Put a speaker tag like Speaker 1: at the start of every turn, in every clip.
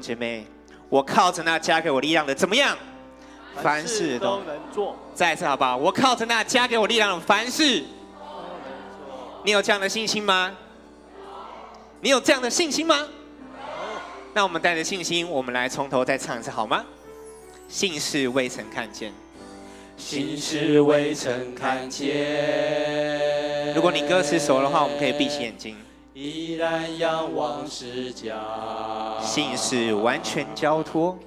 Speaker 1: 兄姐妹，我靠着那加给我力量的，怎么样？凡事都
Speaker 2: 能做。
Speaker 1: 再一次好不好？我靠着那加给我力量的，凡事。你有这样的信心吗？你有这样的信心吗？那我们带着信心，我们来从头再唱一次好吗？信是未曾看见。
Speaker 2: 心事未曾看见。
Speaker 1: 如果你歌词熟的话，我们可以闭起眼睛。
Speaker 2: 依然仰望释迦。
Speaker 1: 信是完全交托。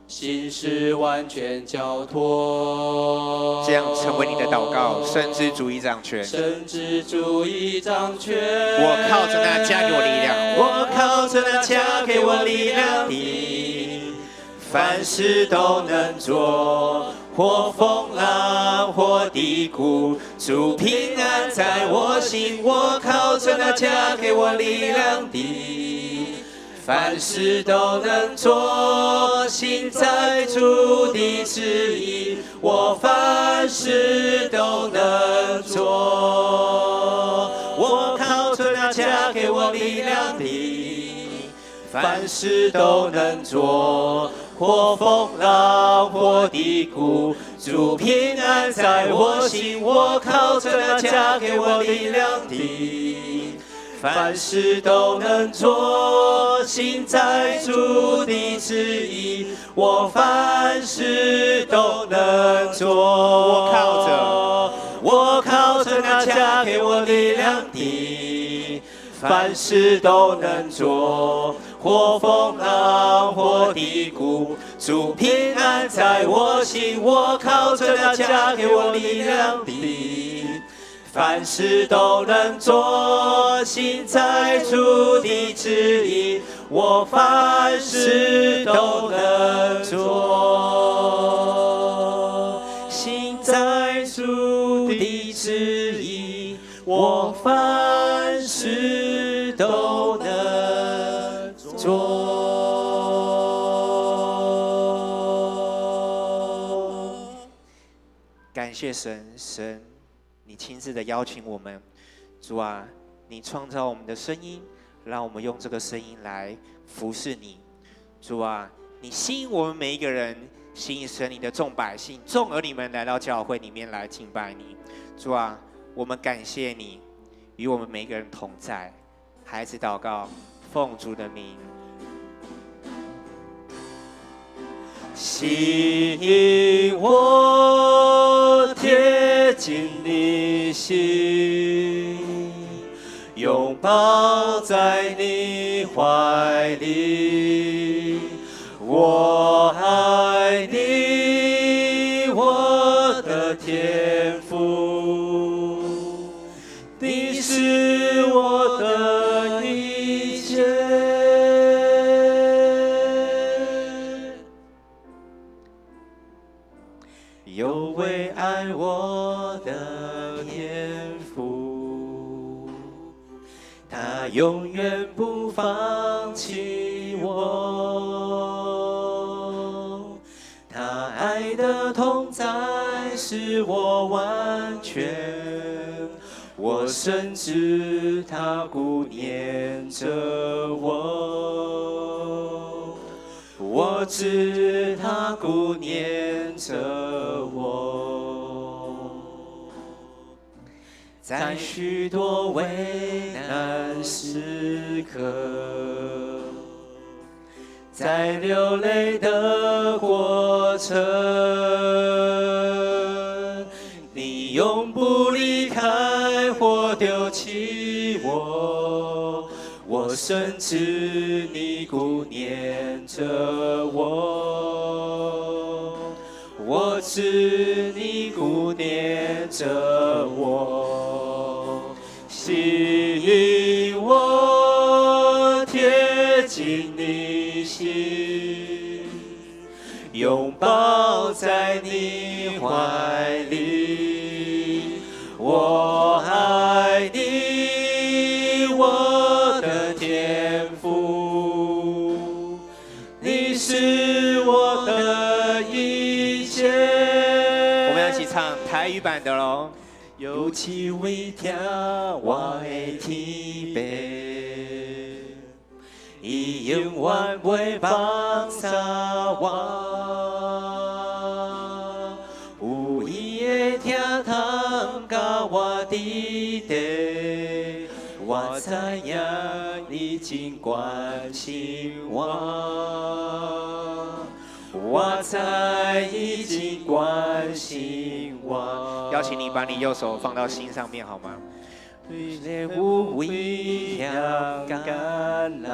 Speaker 2: 心是完全交托。
Speaker 1: 这样成为你的祷告，神之主义掌权。
Speaker 2: 神之主义掌权。
Speaker 1: 我靠着那加给我力量，
Speaker 2: 我靠着那加给我力量的，凡事都能做。或风浪，或低谷，主平安在我心。我靠着那加给我力量的，凡事都能做。心在主的旨意，我凡事都能做。我靠着那加给我力量的，凡事都能做。或风浪，或低谷，主平安在我心。我靠着那加给我力量的，凡事都能做。心在主的旨意，我凡事都能做。我靠着那加给我力量的，凡事都能做。或风浪，或低谷，主平安在我心。我靠着那加给我力量的，凡事都能做。心在主的旨意，我凡事都能做。心在主的旨意，我凡事都能做。
Speaker 1: 感谢神，神，你亲自的邀请我们，主啊，你创造我们的声音，让我们用这个声音来服侍你。主啊，你吸引我们每一个人，吸引神你的众百姓、众儿女们来到教会里面来敬拜你。主啊，我们感谢你与我们每一个人同在。孩子祷告，奉主的名。
Speaker 2: 吸引我贴近你心，拥抱在你怀里。我爱你，我的天父，你是我的一切。有位爱我的天父，他永远不放弃我，他爱的同在使我完全，我深知他顾念着我，我知他顾念着我，在许多危难时刻，在流泪的过程，你永不离开或丢弃我，我深知你顾念着我，我知你顾念着我，吸引我贴近你心，拥抱在你怀里。我爱你，我的天父，你是我的一切。
Speaker 1: 我们要一起唱台语版的喽。
Speaker 2: 有气为听我的天父，伊永远袂放下我。有伊的疼痛甲我伫地，我知影你真关心我。我知已经关心我。
Speaker 1: 邀请你把你右手放到心上面好吗？
Speaker 2: 有危险艰难，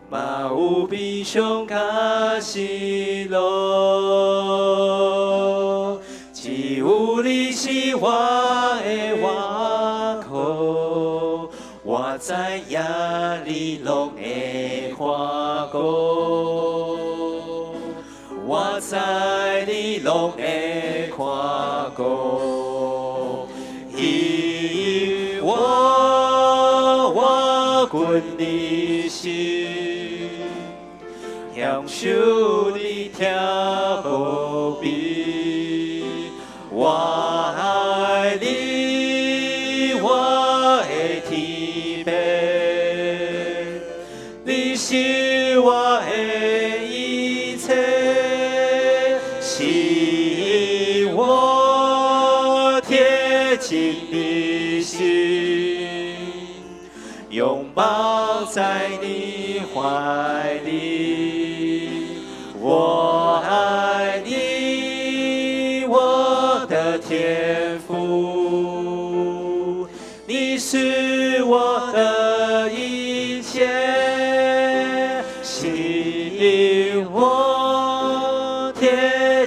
Speaker 2: 嘛有悲伤甲失落，只有你是我的依靠，我知影你拢会看顾。我知你拢会看顾，因我困你心，享受你疼无比。我爱你，我的天父，你是我的一切。是我贴近你心，拥抱在你怀里。我爱你，我的天父，你是我的一切，吸引我。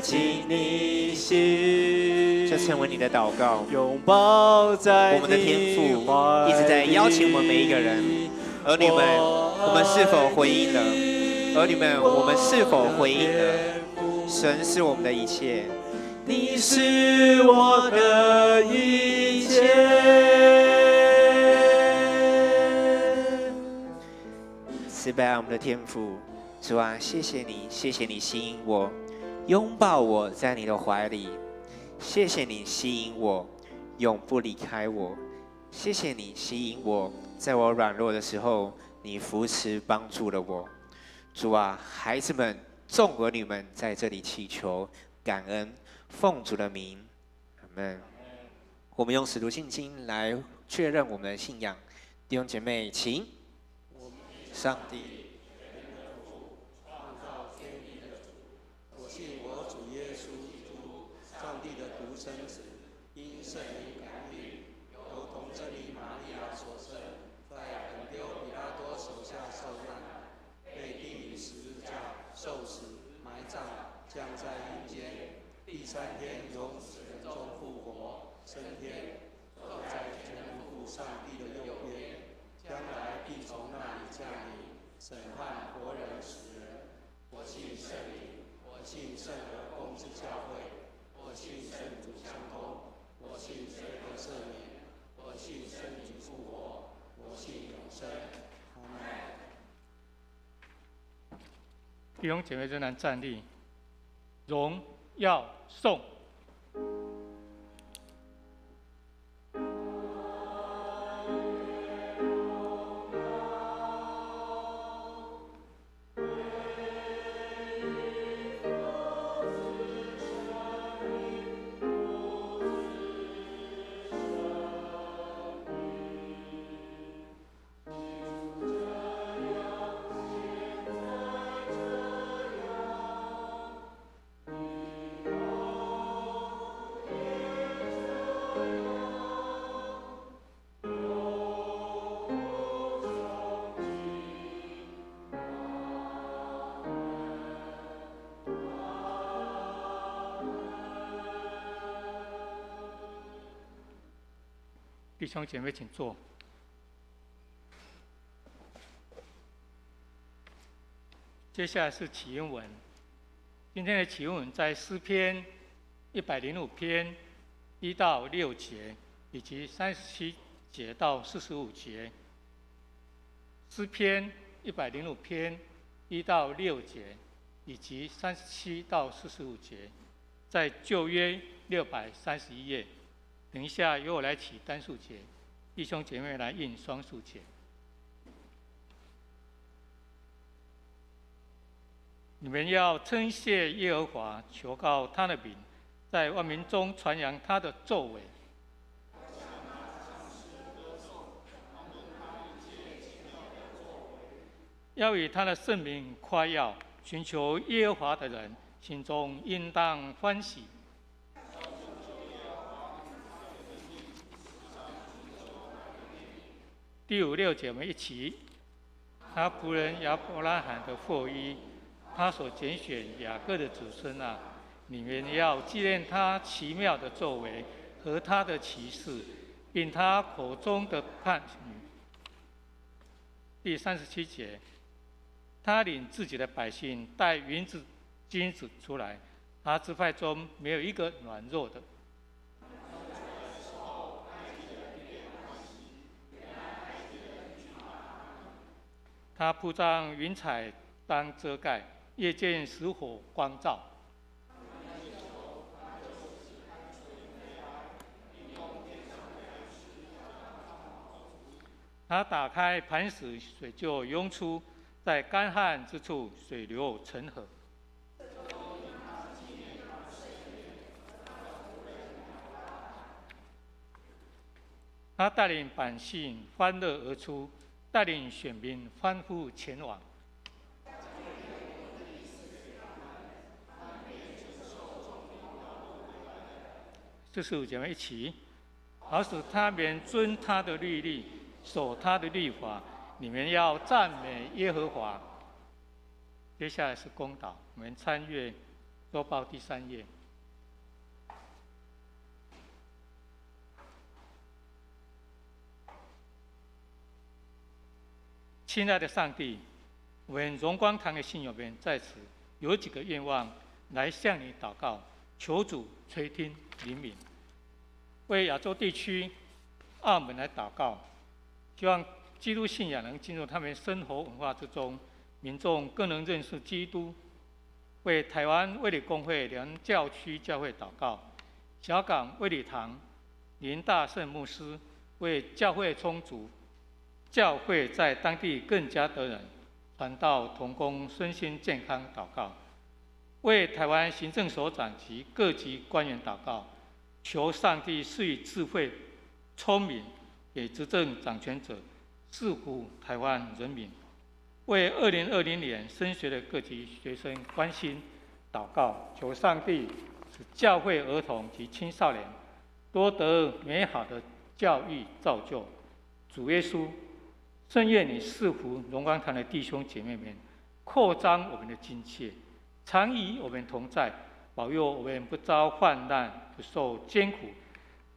Speaker 2: 紧你心，
Speaker 1: 这成为你的祷告。
Speaker 2: 拥抱在
Speaker 1: 我们的天父一直在邀请我们每一个人，儿女们，我们是否回应了？儿女们，我们是否回应了？神是我们的一切，
Speaker 2: 你是我的一切。
Speaker 1: 慈悲爱我们的天父，主啊，谢谢你，谢谢你吸引我。拥抱我在你的怀里，谢谢你吸引我，永不离开我。谢谢你吸引我，在我软弱的时候，你扶持帮助了我。主啊，孩子们、众儿女们在这里祈求、感恩，奉主的名，阿们。我们用使徒信经来确认我们的信仰，弟兄姐妹，请。上帝。
Speaker 3: 将在阴间，第3天由死人中复活，升天，坐在天父上帝的右边，将来必从那里降临，审判活人死人。我信圣灵，我信圣而公之教会，我信圣主相通，我信罪得赦免，我信生灵复活，我信永生。阿们。
Speaker 4: 弟兄姐妹仍然站立。荣耀颂。弟兄姐妹，请坐。接下来是起因文。今天的起因文在诗篇105篇1到6节，以及37节到45节。诗篇105篇1到6节，以及37到45节，在旧约631页。等一下由我来起单数节，弟兄姐妹来印双数节。你们要称谢耶和华，求告他的名，在万民中传扬他的作为。要以他的圣名夸耀，寻求耶和华的人心中应当欢喜。第五、六节我们一起。他仆人亚伯拉罕的后裔，他所拣选雅各的子孙啊，你们要纪念他奇妙的作为和他的奇事，并他口中的判语。第37节。他领自己的百姓带云子、金子出来，他支派中没有一个软弱的。他铺张云彩当遮盖，夜间使火光照。他打开磐石，水就涌出。在干旱之处，水流成河。他带领百姓欢乐而出，带领选民欢呼前往。45节我们一起，好使他们遵他的律例，守他的律法。你们要赞美耶和华。接下来是公祷，我们参阅周报第3页。亲爱的上帝，我们荣光堂的信友们在此有几个愿望来向你祷告，求主垂听怜悯。为亚洲地区、澳门来祷告，希望基督信仰能进入他们生活文化之中，民众更能认识基督。为台湾卫理公会梁教区教会祷告，小港卫理堂林大圣牧师为教会充足，教会在当地更加得人，传道同工身心健康祷告。为台湾行政首长及各级官员祷告，求上帝赐予智慧、聪明给执政掌权者，赐福台湾人民。为2020年升学的各级学生关心祷告，求上帝使教会儿童及青少年多得美好的教育造就。主耶稣，甚愿你赐福荣光堂的弟兄姐妹们，扩张我们的境界，常与我们同在，保佑我们不遭患难，不受艰苦，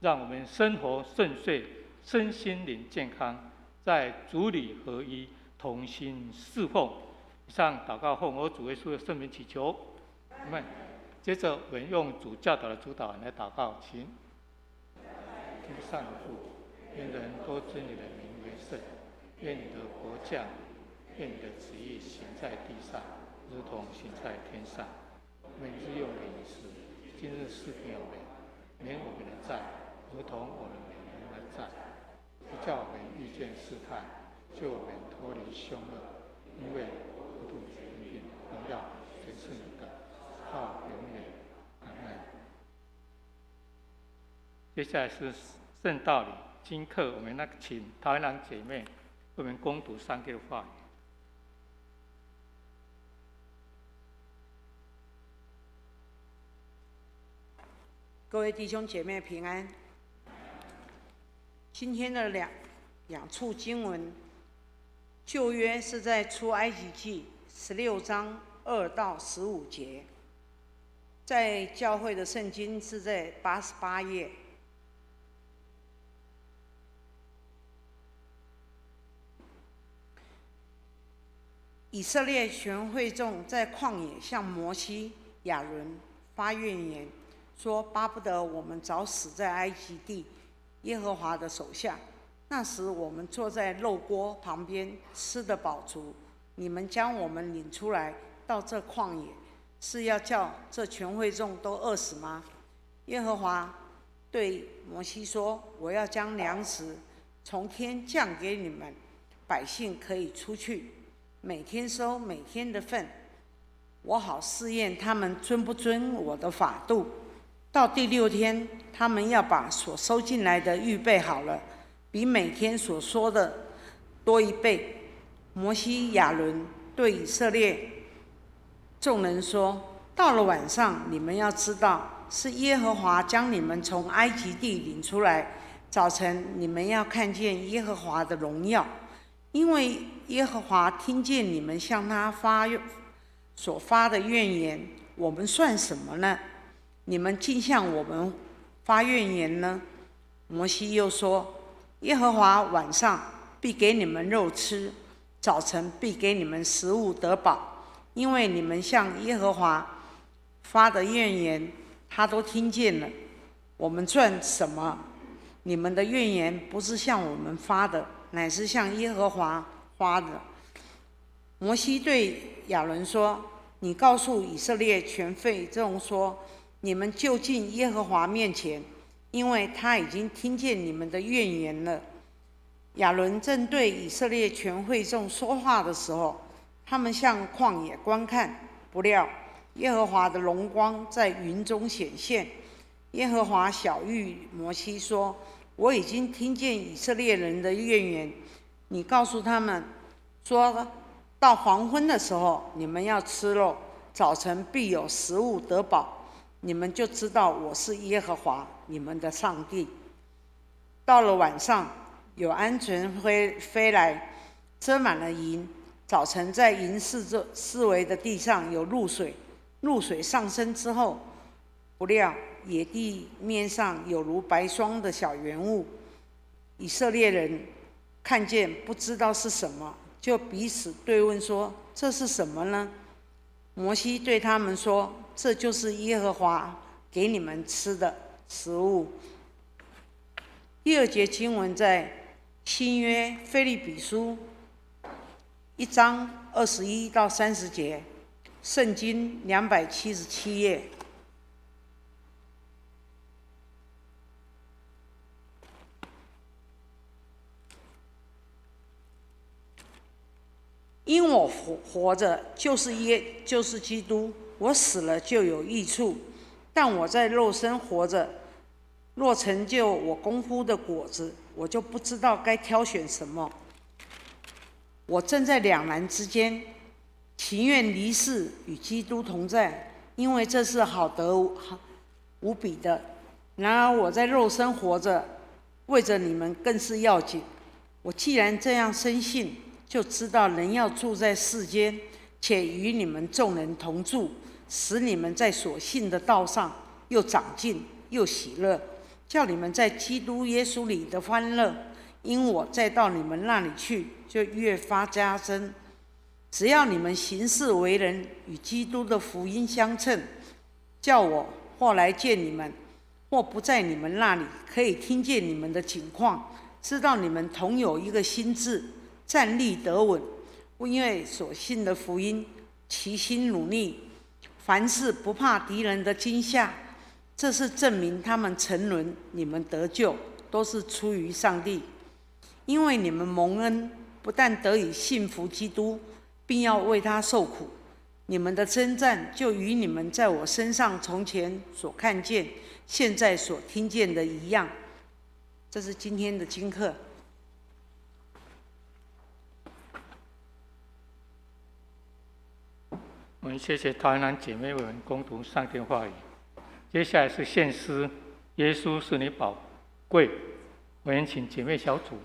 Speaker 4: 让我们生活顺遂，身心灵健康，在主里合一，同心侍奉。以上祷告后，我主耶稣的圣名祈求，阿们。接着我们用主教导的主导来祷告，请。天上的父，愿人都尊你的名为圣，愿你的国降，愿你的旨意行在地上，如同行在天上。每日用的饮食，今日赐给我们，免我们的债，如同我们免人的债，不叫我们遇见试探，救我们脱离凶恶。因为国度、权柄、荣耀，全是你的，到永远。阿们。接下来是圣道理经课，我们请桃园郎姐妹为我们攻读上帝的话语。
Speaker 5: 各位弟兄姐妹平安。今天的两处经文，旧约是在出埃及记16章2到15节，在教会的圣经是在88页。以色列全会众在旷野向摩西、亚伦发怨言，说巴不得我们早死在埃及地耶和华的手下。那时我们坐在肉锅旁边，吃得饱足。你们将我们领出来到这旷野，是要叫这全会众都饿死吗？耶和华对摩西说：“我要将粮食从天降给你们，百姓可以出去，每天收每天的份。我好试验他们遵不遵我的法度。到第6天，他们要把所收进来的预备好了，比每天所说的多1倍。摩西、亚伦对以色列众人说：到了晚上，你们要知道，是耶和华将你们从埃及地领出来。早晨，你们要看见耶和华的荣耀，因为耶和华听见你们向他所发的怨言。我们算什么呢？你们竟向我们发怨言呢？摩西又说：耶和华晚上必给你们肉吃，早晨必给你们食物得饱，因为你们向耶和华发的怨言，他都听见了。我们算什么？你们的怨言不是向我们发的，乃是向耶和华发的。摩西对亚伦说：你告诉以色列全会众说，你们就近耶和华面前，因为他已经听见你们的怨言了。亚伦正对以色列全会众说话的时候，他们向旷野观看，不料耶和华的荣光在云中显现。耶和华晓谕摩西说：我已经听见以色列人的怨言，你告诉他们说，到黄昏的时候，你们要吃肉，早晨必有食物得饱，你们就知道我是耶和华你们的上帝。到了晚上，有鹌鹑飞来，遮满了营。早晨在营四围的地上有露水，露水上升之后，不料野地面上有如白霜的小圆物。以色列人看见不知道是什么，就彼此对问说：这是什么呢？摩西对他们说：这就是耶和华给你们吃的食物。第2节经文在新约腓立比书1章21到30节，圣经277页。因我活着就是基督，我死了就有益处。但我在肉身活着，若成就我功夫的果子，我就不知道该挑选什么。我正在两难之间，情愿离世与基督同在，因为这是好得无比的。然而我在肉身活着，为着你们更是要紧。我既然这样深信，就知道人要住在世间，且与你们众人同住，使你们在所信的道上又长进又喜乐，叫你们在基督耶稣里的欢乐，因我再到你们那里去，就越发加增。只要你们行事为人与基督的福音相称，叫我或来见你们，或不在你们那里，可以听见你们的景况，知道你们同有一个心志，站立得稳，因为所信的福音，齐心努力，凡事不怕敌人的惊吓。这是证明他们沉沦，你们得救，都是出于上帝。因为你们蒙恩，不但得以信服基督，并要为他受苦，你们的征战就与你们在我身上从前所看见、现在所听见的一样。这是今天的经课。
Speaker 4: 我们谢谢台南姐妹们共读上天话语。接下来是献诗，耶稣是你宝贵。我们请姐妹小组。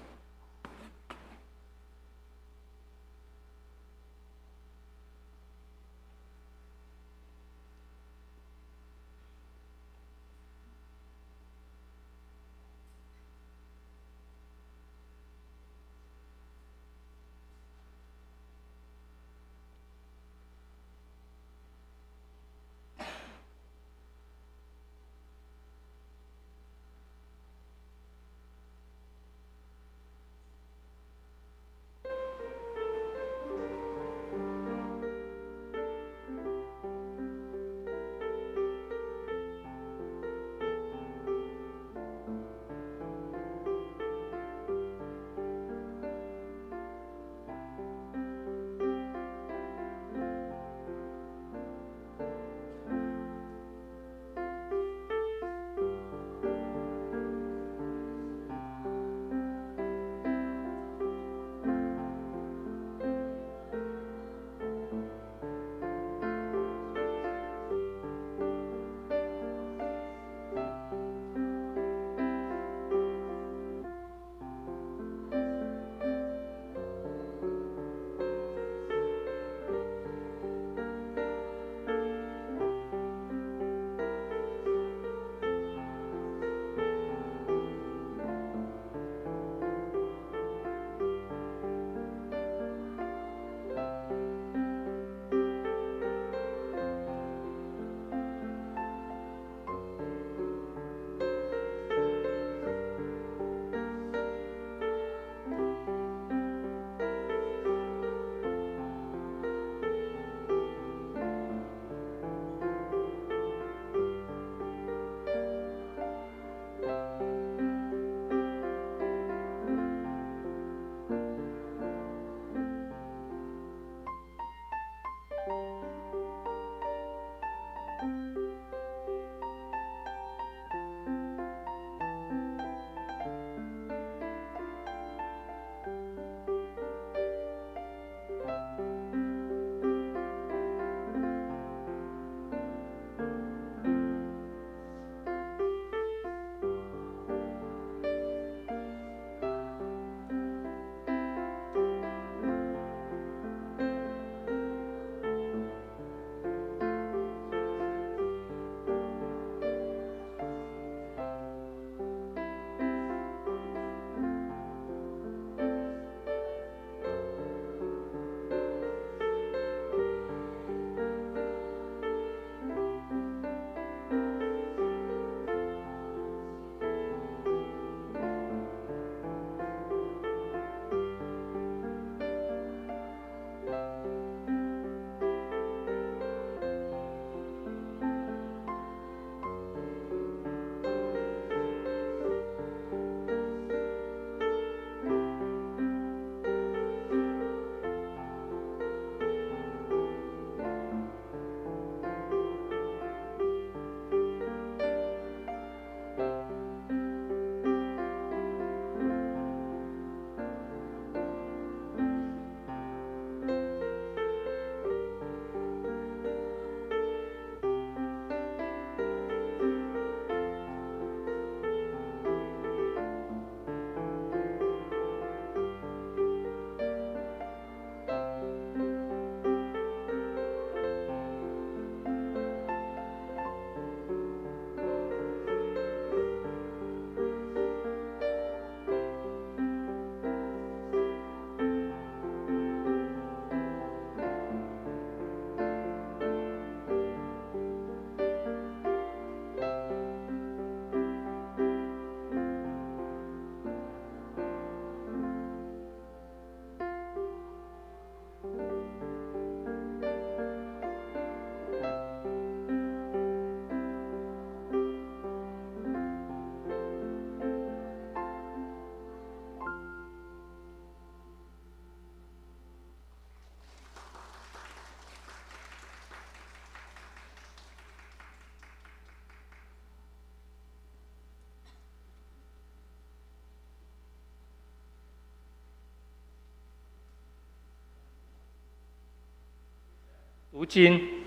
Speaker 4: 读经。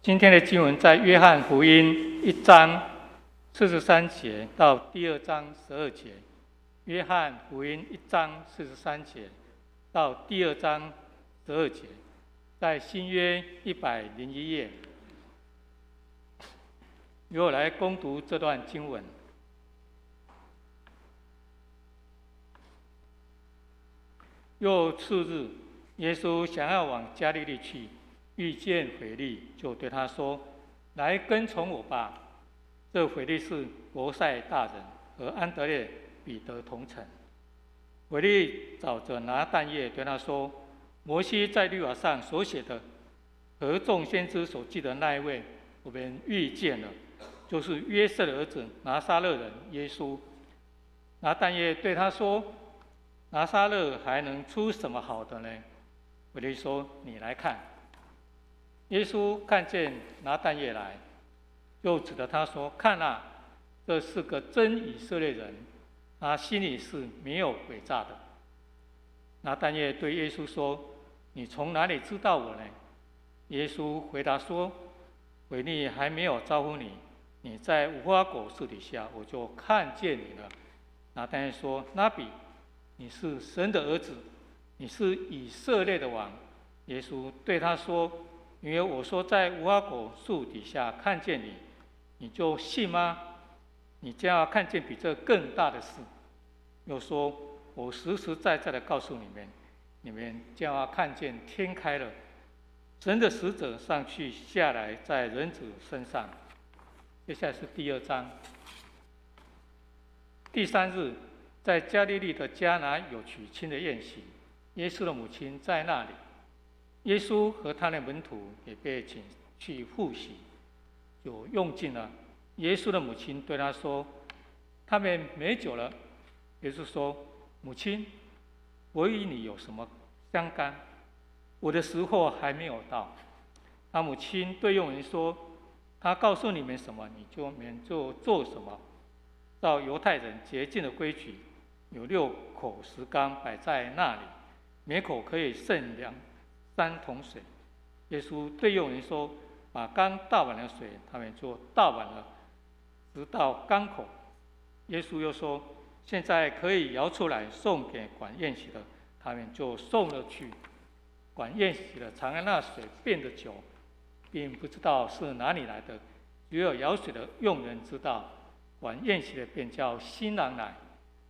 Speaker 4: 今天的经文在约翰福音1章43节到第2章12节。约翰福音1章43节到第2章12节，在新约101页。由我来攻读这段经文。又次日，耶稣想要往加利利去，遇见腓力，就对他说：“来跟从我吧。”这腓力是伯赛大人，和安德烈、彼得同城。腓力找着拿但业对他说：“摩西在律法上所写的，和众先知所记的那一位，我们遇见了，就是约瑟的儿子拿撒勒人耶稣。”拿但业对他说：“拿撒勒还能出什么好的呢？”腓力说：“你来看。”耶稣看见拿但业来，又指着他说：“看啊，这是个真以色列人，他心里是没有诡诈的。”拿但业对耶稣说：“你从哪里知道我呢？”耶稣回答说：“腓力还没有招呼你，你在无花果树底下，我就看见你了。”拿但业说：“拉比，你是神的儿子，你是以色列的王。”耶稣对他说：“因为我说在无花果树底下看见你，你就信吗？你将要看见比这更大的事。”又说：“我实实在在的告诉你们，你们将要看见天开了，神的使者上去下来在人子身上。”接下来是第2章。第3日，在加利利的迦拿有娶亲的宴席，耶稣的母亲在那里。耶稣和他的门徒也被请去赴席，就用尽了。耶稣的母亲对他说：“他们没酒了。”耶稣说：“母亲，我与你有什么相干？我的时候还没有到。”他母亲对佣人说：“他告诉你们什么，你就做什么。”照犹太人洁净的规矩，有6口石缸摆在那里，每口可以盛3桶水。耶稣对佣人说：“把缸倒满了水。”他们就倒满了，直到缸口。耶稣又说：“现在可以舀出来送给管宴席的。”他们就送了去。管宴席的尝了那水变的酒，并不知道是哪里来的，只有舀水的佣人知道。管宴席的便叫新郎来，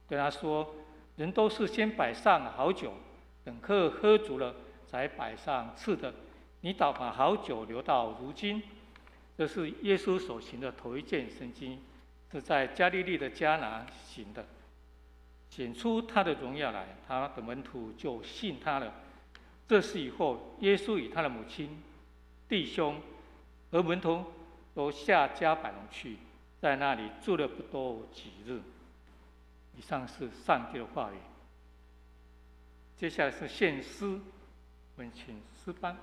Speaker 4: 对他说：“人都是先摆上好酒，等客喝足了，才摆上次的。你倒把好酒留到如今。”这是耶稣所行的头一件神迹，是在加利利的迦拿行的，显出他的荣耀来，他的门徒就信他了。这事以后，耶稣与他的母亲、弟兄和门徒都下迦百农去，在那里住了不多几日。以上是上帝的话语。接下来是献诗，我们请诗班。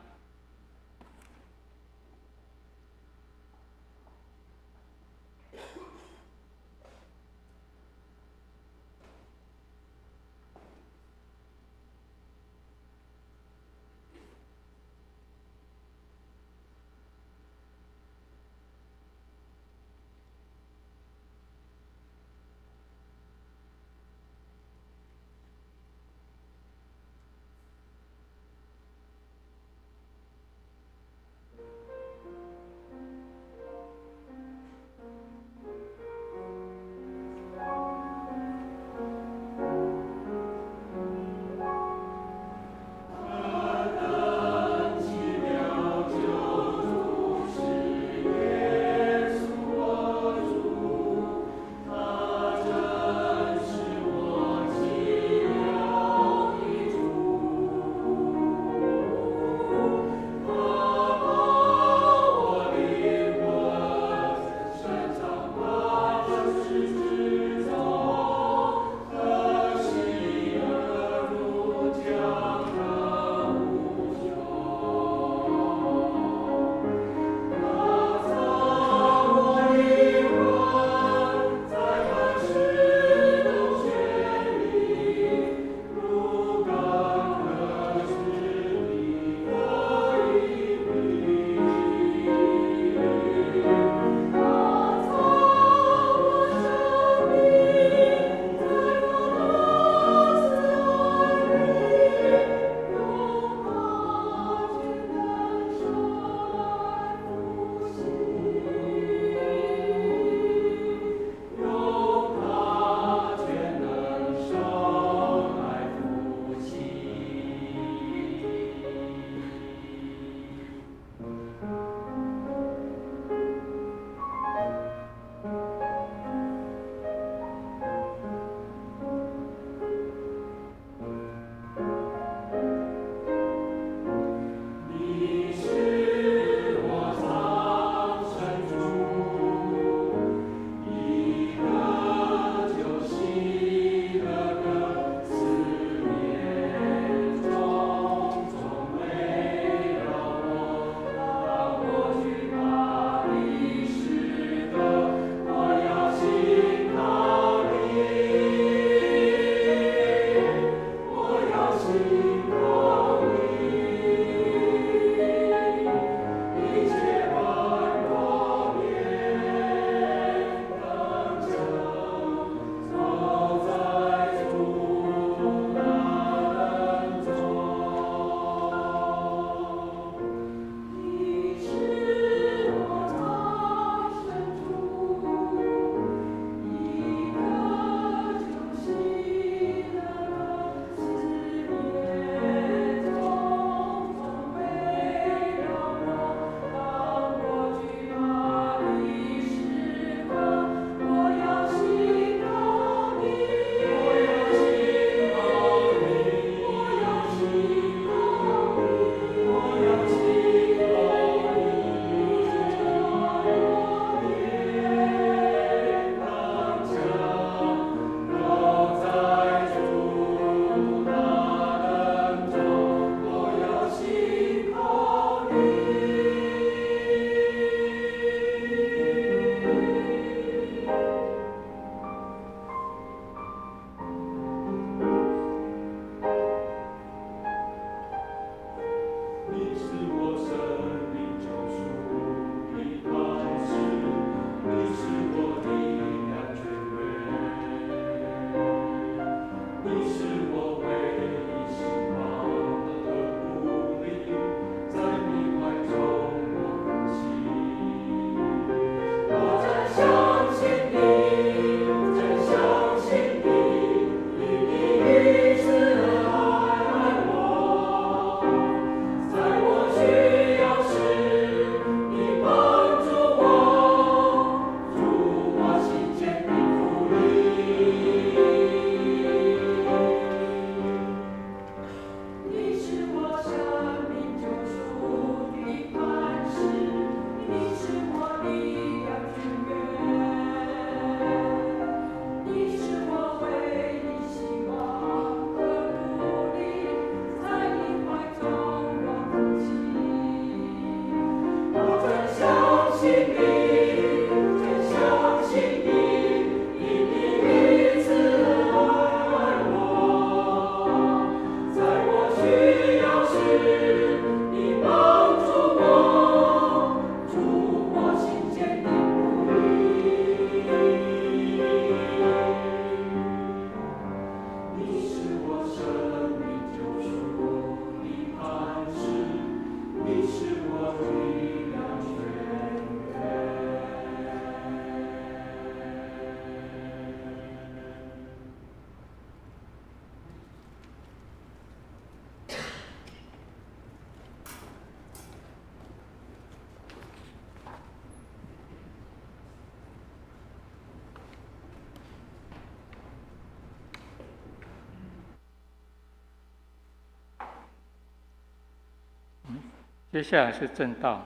Speaker 4: 接下来是正道，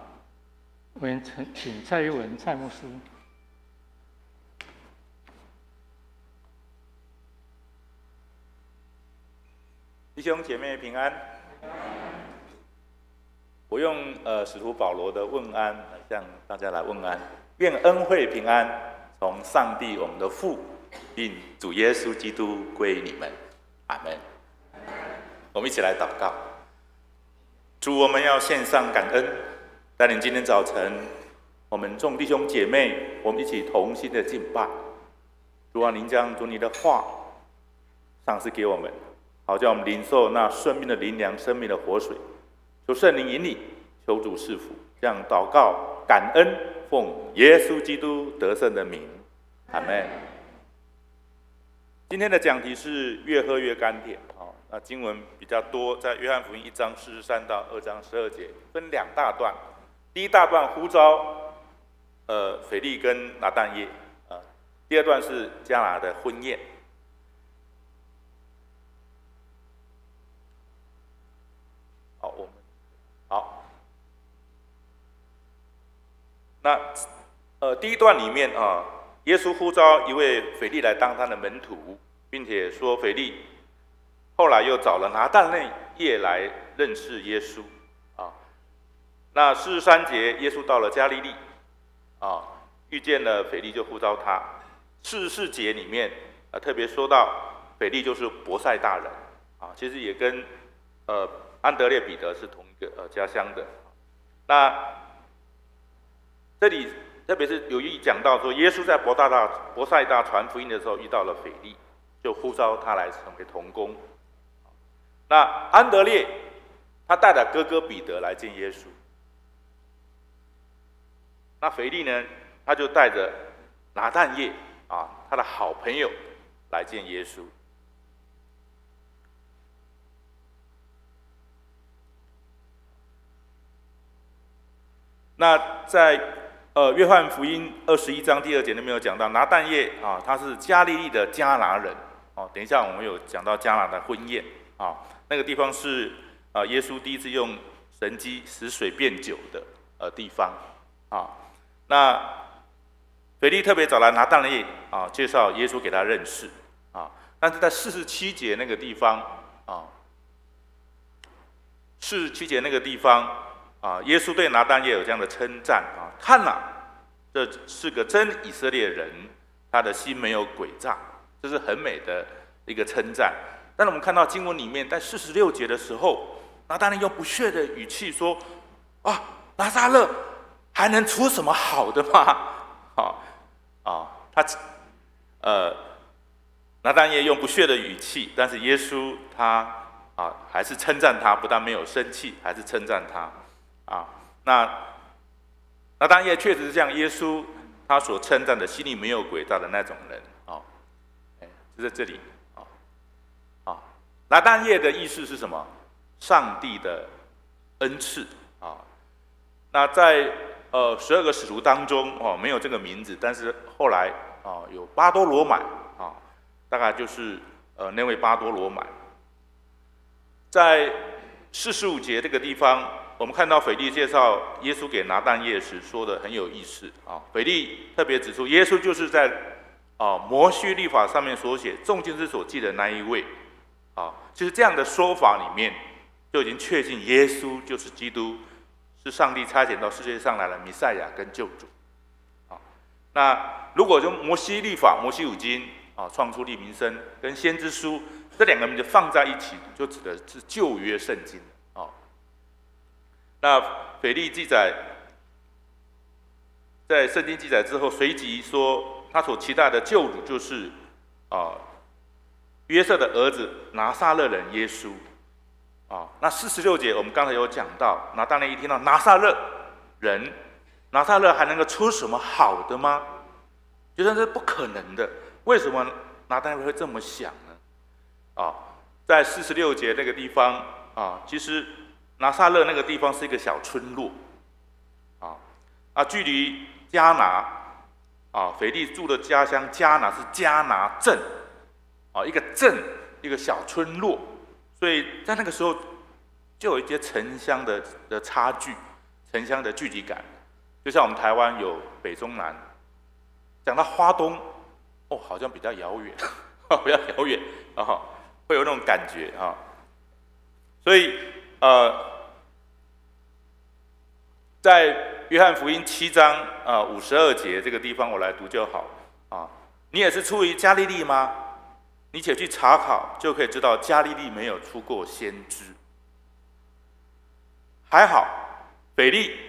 Speaker 4: 我们请蔡玉文蔡牧师。
Speaker 6: 弟兄姐妹平安。我用使徒保罗的问安向大家来问安，愿恩惠平安从上帝我们的父，并主耶稣基督归你们，阿们。我们一起来祷告。主，我们要献上感恩，带领今天早晨我们众弟兄姐妹，我们一起同心的敬拜。主啊，您将主你的话赏赐给我们，好叫我们领受那生命的灵粮、生命的活水。求圣灵引领，求主赐福。这样祷告感恩，奉耶稣基督得胜的名，阿们。今天的讲题是越喝越甘甜。那经文比较多，在约翰福音1章43到2章12节，分2大段。第一大段呼召腓利跟拿但业，第二段是迦拿的婚宴。好，那第一段里面耶稣呼召一位腓利来当他的门徒，并且说腓利后来又找了拿但业来认识耶稣那43节，耶稣到了加利利遇见了腓利，就呼召他。44节里面特别说到腓利就是伯赛大人其实也跟安德烈彼得是同一个家乡的。那这里特别是有意讲到说，耶稣在伯赛大传福音的时候遇到了腓利，就呼召他来成为同工。那安德烈他带着哥哥彼得来见耶稣，那腓利呢，他就带着拿但业他的好朋友来见耶稣。那在约翰福音21章第2节那边有讲到，拿但业他是加利利的迦拿人等一下我们有讲到迦拿的婚宴那个地方是耶稣第一次用神迹使水变酒的地方那腓利特别找来拿但业介绍耶稣给他认识但是在47节那个地方47节那个地方耶稣对拿但业有这样的称赞看这是个真以色列人，他的心没有诡诈，这是很美的一个称赞。但是我们看到经文里面在46节的时候，拿但业用不屑的语气说拿撒勒还能出什么好的吗？拿但业用不屑的语气，但是耶稣他还是称赞他，不但没有生气，还是称赞他那拿但业确实是像耶稣他所称赞的心里没有诡诈的那种人就在这里拿但业的意思是什么？上帝的恩赐那在12个使徒当中没有这个名字，但是后来有巴多罗买大概就是那位巴多罗买。在45节这个地方，我们看到腓力介绍耶稣给拿但业时说的很有意思腓力特别指出，耶稣就是在摩西律法上面所写众经师所记的那一位其实这样的说法里面就已经确信耶稣就是基督，是上帝差遣到世界上来的弥赛亚跟救主那如果用摩西律法、摩西五经创出利民生跟先知书这两个名字放在一起，就指的是旧约圣经那腓力记载在圣经记载之后，随即说他所期待的救主就是约瑟的儿子拿撒勒人耶稣那46节我们刚才有讲到，拿但业一听到拿撒勒人，拿撒勒还能够出什么好的吗？觉得这是不可能的。为什么拿但业会这么想呢？在46节那个地方其实拿撒勒那个地方是一个小村落距离迦拿腓力住的家乡迦拿是迦拿镇一个镇，一个小村落，所以在那个时候就有一些城乡的差距，城乡的距离感。就像我们台湾有北中南，讲到花东好像比较遥远比较遥远会有那种感觉所以在约翰福音7章52节这个地方我来读就好你也是出于加利利吗？你且去查考，就可以知道加利利没有出过先知。还好腓力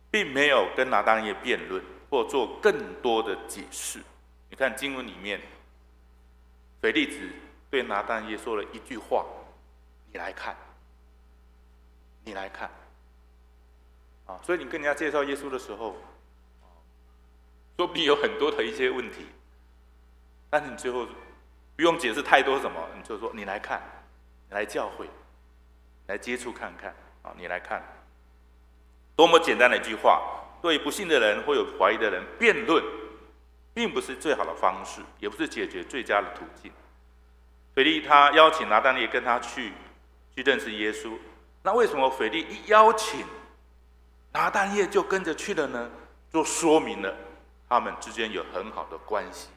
Speaker 6: 并没有跟拿但业辩论或做更多的解释。你看经文里面，腓力只对拿但业说了一句话：你来看，你来看所以你跟人家介绍耶稣的时候说不定有很多的一些问题，但是你最后不用解释太多什么，你就说你来看，你来教会，来接触看看你来看。多么简单的一句话，对不信的人或有怀疑的人辩论并不是最好的方式，也不是解决最佳的途径。腓力他邀请拿但业跟他去认识耶稣，那为什么腓力一邀请拿但业就跟着去了呢？就说明了他们之间有很好的关系，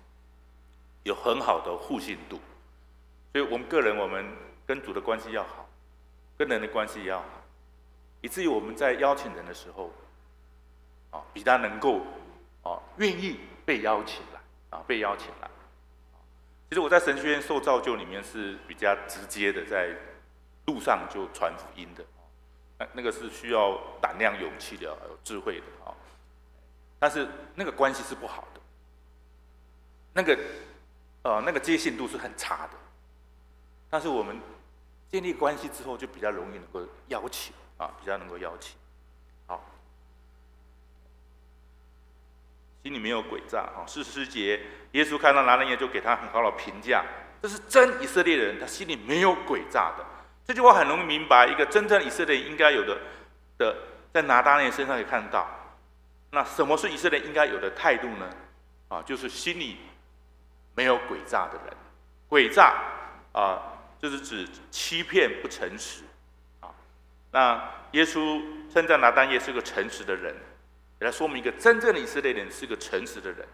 Speaker 6: 有很好的互信度。所以我们个人，我们跟主的关系要好，跟人的关系也要好，以至于我们在邀请人的时候比较能够愿意被邀请来被邀请来。其实我在神学院受造就里面是比较直接的，在路上就传福音的那个是需要胆量、勇气的，有智慧的但是那个关系是不好的，那个接信度是很差的。但是我们建立关系之后，就比较容易能够邀请比较能够邀请。心里没有诡诈40节，耶稣看到拿但业就给他很好的评价，这是真以色列人，他心里没有诡诈的。这句话很容易明白，一个真正以色列人应该有的在拿但业身上可以看到。那什么是以色列应该有的态度呢？就是心里没有诡诈的人。诡诈就是指欺骗、不诚实那耶稣称赞拿但业是个诚实的人，也来说明一个真正的以色列人是个诚实的人。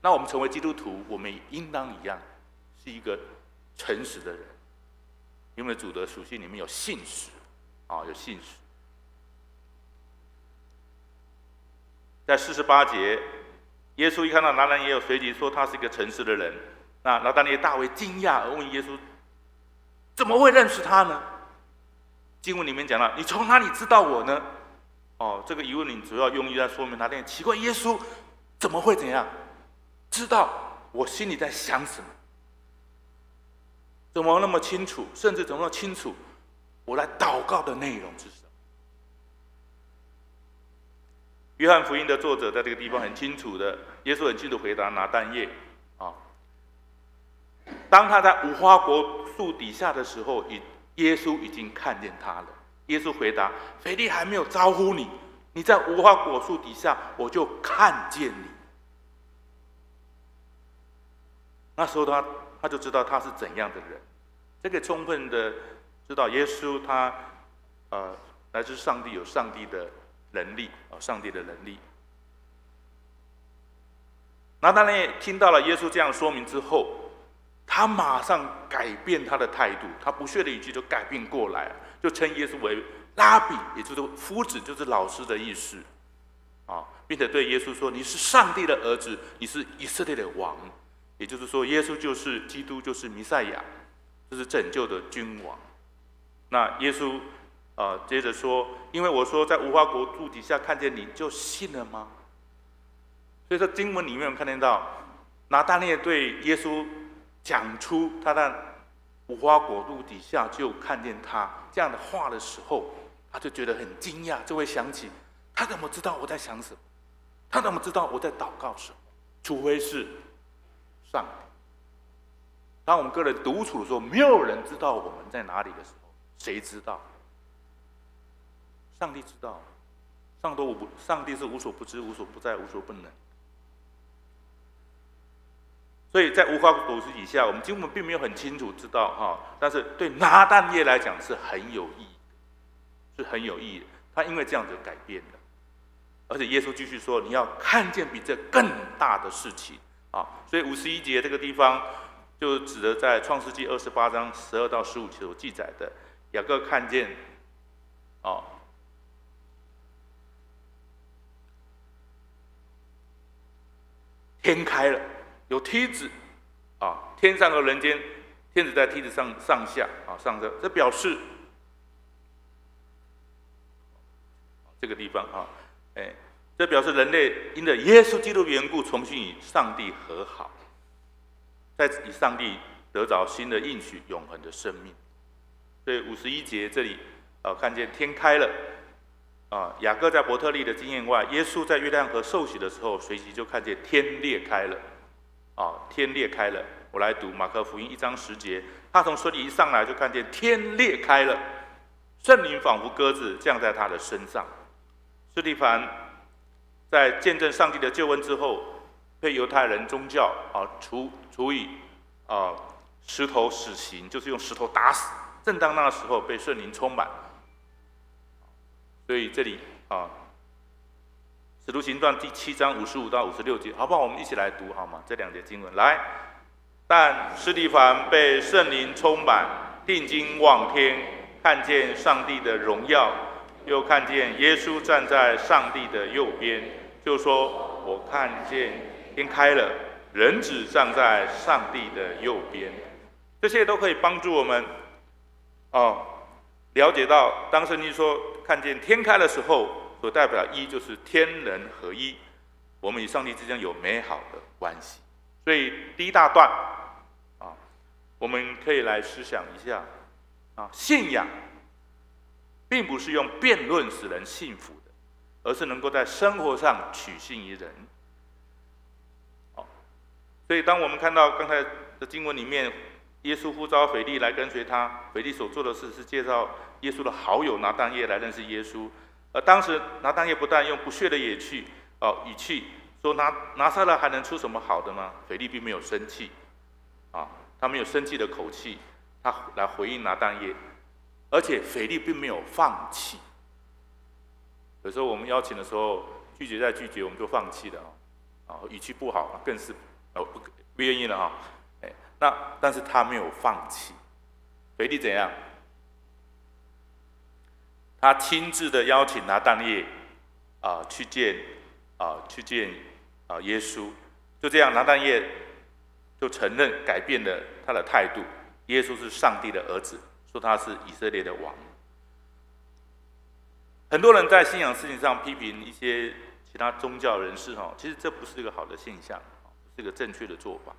Speaker 6: 那我们成为基督徒，我们也应当一样是一个诚实的人。因为主的属性里面有信实有信实。在48节，耶稣一看到拿但业，有随即说他是一个诚实的人。那拿但业大为惊讶，而问耶稣：怎么会认识他呢？经文里面讲到：你从哪里知道我呢？这个疑问你主要用意在说明拿但业奇怪，耶稣怎么会怎样知道我心里在想什么？怎么那么清楚？甚至怎么那么清楚我来祷告的内容是什么？约翰福音的作者在这个地方很清楚的，耶稣很清楚回答拿但业啊，当他在无花果树底下的时候，耶稣已经看见他了。耶稣回答：腓利还没有招呼你，你在无花果树底下，我就看见你。那时候他就知道他是怎样的人，这个充分的知道耶稣他来自上帝，有上帝的能力啊，上帝的能力。拿但业听到了耶稣这样说明之后，他马上改变他的态度，他不屑的语气就改变过来，就称耶稣为拉比，也就是夫子，就是老师的意思啊，并且对耶稣说：“你是上帝的儿子，你是以色列的王。”也就是说，耶稣就是基督，就是弥赛亚，就是拯救的君王。那耶稣接着说：“因为我说在无花果树底下看见你，就信了吗？”所以在经文里面我们看见到，拿但业对耶稣讲出他在无花果树底下就看见他这样的话的时候，他就觉得很惊讶，就会想起他怎么知道我在想什么？他怎么知道我在祷告什么？除非是上帝。当我们个人独处的时候，没有人知道我们在哪里的时候，谁知道？上帝知道。上帝是无所不知、无所不在、无所不能。所以在无花果树底下，我们经文并没有很清楚知道哈，但是对拿但业来讲是很有意义的，是很有意义的。他因为这样子改变了，而且耶稣继续说：“你要看见比这更大的事情啊！”所以51节这个地方就指的在创世纪28章12到15节所记载的，雅各看见天开了。有梯子啊，天上和人间，天子在梯子上下啊，上下，这表示这个地方啊，这表示人类因着耶稣基督的缘故，重新与上帝和好，在与上帝得着新的应许，永恒的生命。所以51节这里看见天开了啊，雅各在伯特利的经验外，耶稣在约旦河受洗的时候，随即就看见天裂开了。天裂开了。我来读马可福音1章10节，他从水里一上来，就看见天裂开了，圣灵仿佛鸽子降在他的身上。司提反在见证上帝的救恩之后，被犹太人宗教处以石头死刑，就是用石头打死。正当那时候被圣灵充满，所以这里使徒行传第7章55到56节，好不好？我们一起来读好吗？这2节经文来。但司提反被圣灵充满，定睛望天，看见上帝的荣耀，又看见耶稣站在上帝的右边，就说：“我看见天开了，人子站在上帝的右边。”这些都可以帮助我们了解到，当圣经说看见天开的时候，所代表一就是天人合一，我们与上帝之间有美好的关系。所以第一大段我们可以来思想一下信仰并不是用辩论使人信服的，而是能够在生活上取信于人。所以当我们看到刚才的经文里面，耶稣呼召腓利来跟随他，腓利所做的事是介绍耶稣的好友拿但业来认识耶稣。而当时拿但业不但用不屑的语气说拿撒勒还能出什么好的吗？腓利并没有生气他没有生气的口气，他来回应拿但业，而且腓利并没有放弃。有时候我们邀请的时候拒绝再拒绝，我们就放弃了语气不好更是不愿意了但是他没有放弃。腓利怎样？他亲自的邀请拿但业去见耶稣。就这样，拿但业就承认改变了他的态度，耶稣是上帝的儿子，说他是以色列的王。很多人在信仰事情上批评一些其他宗教人士其实这不是一个好的现象，是一个正确的做法。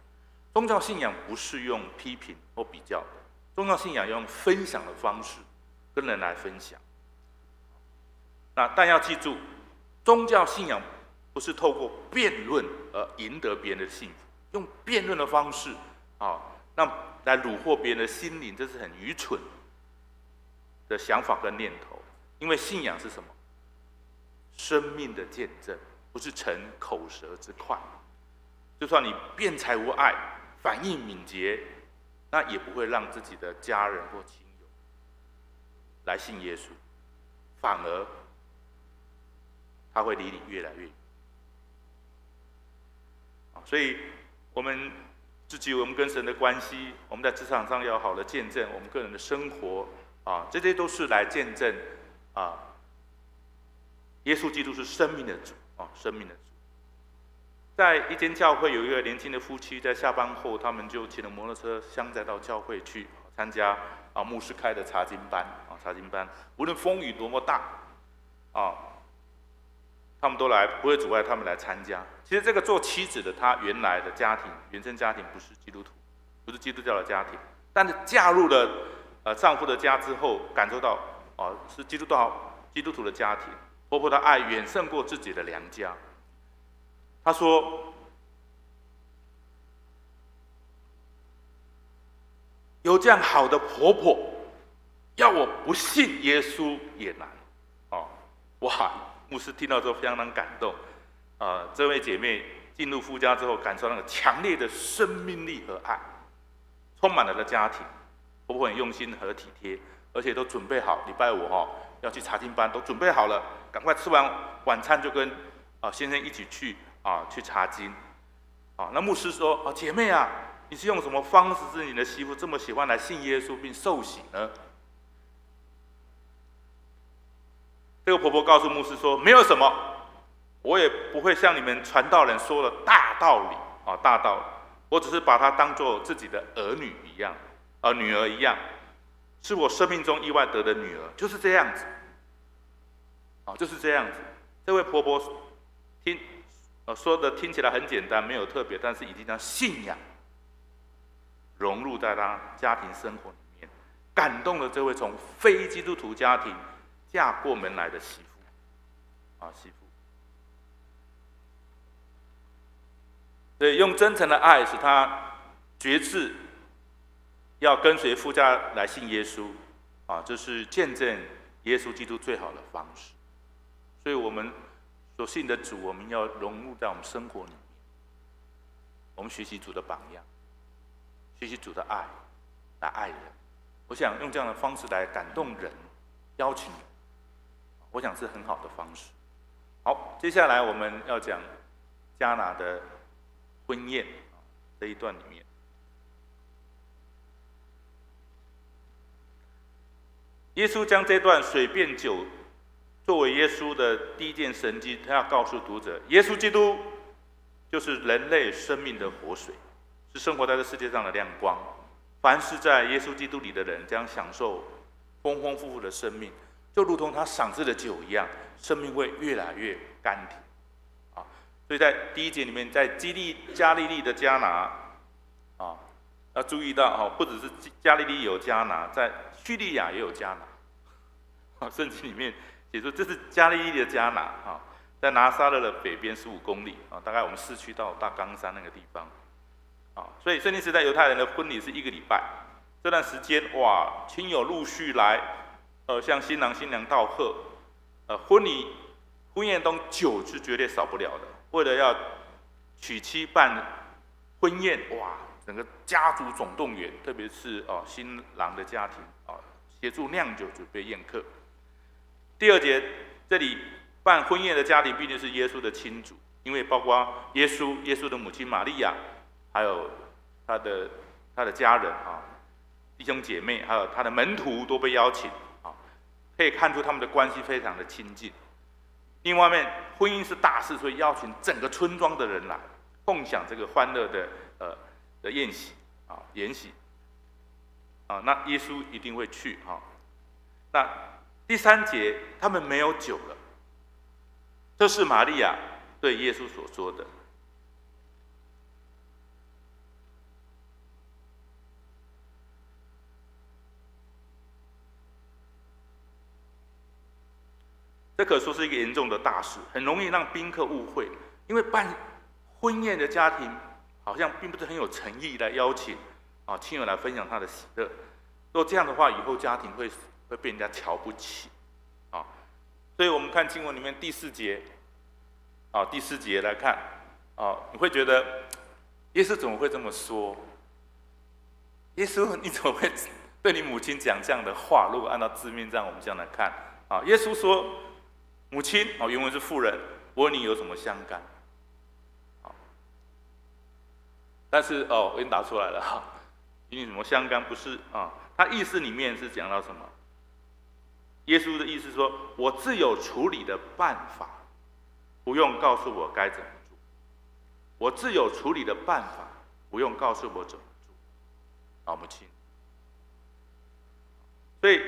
Speaker 6: 宗教信仰不是用批评或比较的，宗教信仰用分享的方式跟人来分享。但要记住，宗教信仰不是透过辩论而赢得别人的幸福，用辩论的方式来虏获别人的心灵，这是很愚蠢的想法跟念头。因为信仰是什么？生命的见证，不是逞口舌之快。就算你辩才无碍，反应敏捷，那也不会让自己的家人或亲友来信耶稣，反而他会离你越来越远。所以我们自己，我们跟神的关系，我们在职场上要好的见证，我们个人的生活这些都是来见证耶稣基督是生命的主生命的主。在一间教会，有一个年轻的夫妻，在下班后，他们就骑了摩托车相载到教会去参加牧师开的查经班查经班，无论风雨多么大他们都来，不会阻碍他们来参加。其实这个做妻子的，她原来的家庭原生家庭不是基督徒，不是基督教的家庭，但是嫁入了丈夫的家之后，感受到是基督徒的家庭，婆婆的爱远胜过自己的娘家。她说，有这样好的婆婆，要我不信耶稣也难哇！牧师听到之后非常感动这位姐妹进入夫家之后，感受到那个强烈的生命力和爱，充满了的家庭。婆婆很用心和体贴，而且都准备好礼拜五要去查经班，都准备好了，赶快吃完晚餐就跟先生一起去查经那牧师说姐妹你是用什么方式使你的媳妇这么喜欢来信耶稣并受洗呢？这个婆婆告诉牧师说，没有什么，我也不会像你们传道人说的大道理大道理，我只是把她当作自己的女儿一样，是我生命中意外得的女儿，就是这样子就是这样子。这位婆婆说的听起来很简单，没有特别，但是已经将信仰融入在她家庭生活里面，感动了这位从非基督徒家庭嫁过门来的媳妇所以用真诚的爱使她决志要跟随夫家来信耶稣这是见证耶稣基督最好的方式。所以我们所信的主，我们要融入在我们生活里面，我们学习主的榜样，学习主的爱来爱人。我想用这样的方式来感动人，邀请人，我想是很好的方式。好，接下来我们要讲迦拿的婚宴这一段里面，耶稣将这段水变酒作为耶稣的第一件神迹，他要告诉读者，耶稣基督就是人类生命的活水，是生活在这世界上的亮光。凡是在耶稣基督里的人，将享受丰丰富富的生命，就如同他赏赐的酒一样，生命会越来越甘甜所以在第一节里面，在加利利的迦拿要注意到不只是加利利有迦拿，在叙利亚也有迦拿圣经里面写说这是加利利的迦拿在拿撒勒的北边15公里大概我们市区到大冈山那个地方所以圣经时代犹太人的婚礼是1个礼拜，这段时间亲友陆续来向新郎新娘道贺婚宴中酒是绝对少不了的。为了要娶妻办婚宴整个家族总动员，特别是新郎的家庭协助酿酒准备宴客。第二节这里办婚宴的家庭必定是耶稣的亲族，因为包括耶稣的母亲玛利亚，还有他的家人弟兄姐妹，还有他的门徒都被邀请可以看出他们的关系非常的亲近。另外面婚姻是大事，所以邀请整个村庄的人来共享这个欢乐的宴席筵席那耶稣一定会去那第3节他们没有酒了，这是玛利亚对耶稣所说的。这可说是一个严重的大事，很容易让宾客误会，因为办婚宴的家庭好像并不是很有诚意来邀请亲友来分享他的喜乐。如果这样的话，以后家庭会被人家瞧不起所以我们看经文里面第4节第4节来看你会觉得耶稣怎么会这么说？耶稣你怎么会对你母亲讲这样的话？如果按照字面这样我们这样来看耶稣说母亲原文是妇人，我和你有什么相干？但是我已经打出来了与你什么相干？不是他意思里面是讲到什么？耶稣的意思是说，我自有处理的办法，不用告诉我该怎么做。我自有处理的办法，不用告诉我怎么做。母亲。所以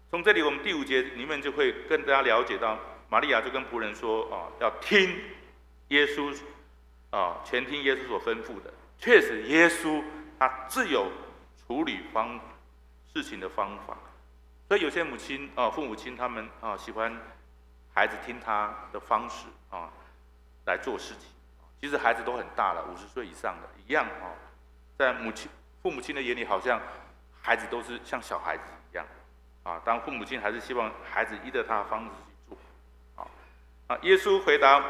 Speaker 6: 从这里我们第5节里面就会跟大家了解到，玛利亚就跟仆人说要听耶稣全听耶稣所吩咐的。确实，耶稣他自有处理事情的方法。所以有些父母亲他们喜欢孩子听他的方式来做事情。其实孩子都很大了，50岁以上的一样在父母亲的眼里，好像孩子都是像小孩子一样当父母亲还是希望孩子依着他的方式去做耶稣回答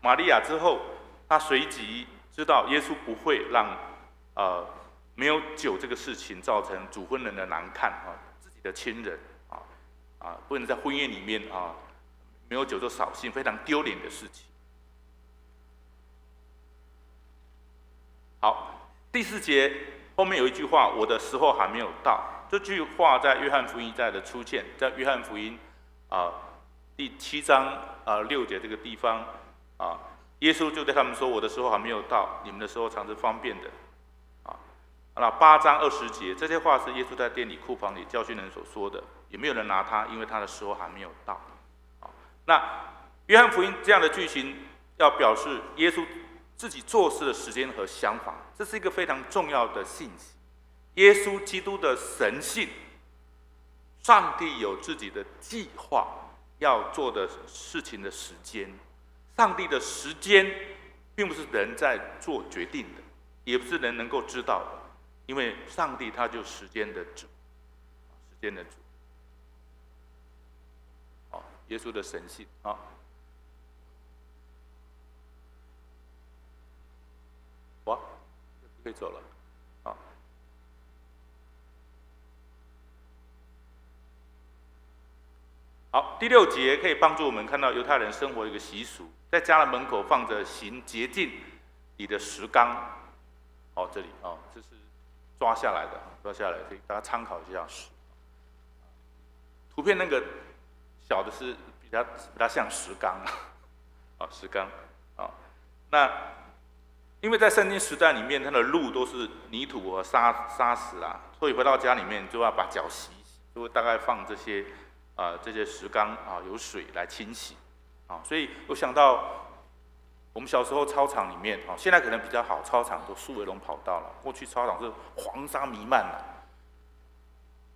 Speaker 6: 玛利亚之后，他随即知道耶稣不会让没有酒这个事情造成主婚人的难看自己的亲人不能在婚宴里面没有酒就扫兴，非常丢脸的事情。好，第4节后面有一句话，我的时候还没有到。这句话在约翰福音一再的出现，在约翰福音第7章6节这个地方耶稣就对他们说，我的时候还没有到，你们的时候常是方便的那8章20节，这些话是耶稣在店里库房里教训人所说的，也没有人拿他，因为他的时候还没有到那约翰福音这样的剧情要表示耶稣自己做事的时间和想法，这是一个非常重要的信息。耶稣基督的神性，上帝有自己的计划要做的事情的时间，上帝的时间并不是人在做决定的，也不是人能够知道的，因为上帝他就时间的主，时间的主耶稣的神性哇，可以走了好，第6节可以帮助我们看到犹太人生活的一个习俗，在家的门口放着行洁净礼的石缸这里这是抓下来的，可以大家参考一下图片那个小的是比较像石缸石缸那因为在圣经时代里面，它的路都是泥土和沙石所以回到家里面就要把脚洗一洗，就会大概放这些石缸有水来清洗所以我想到我们小时候操场里面现在可能比较好，操场都树围龙跑道了，过去操场是黄沙弥漫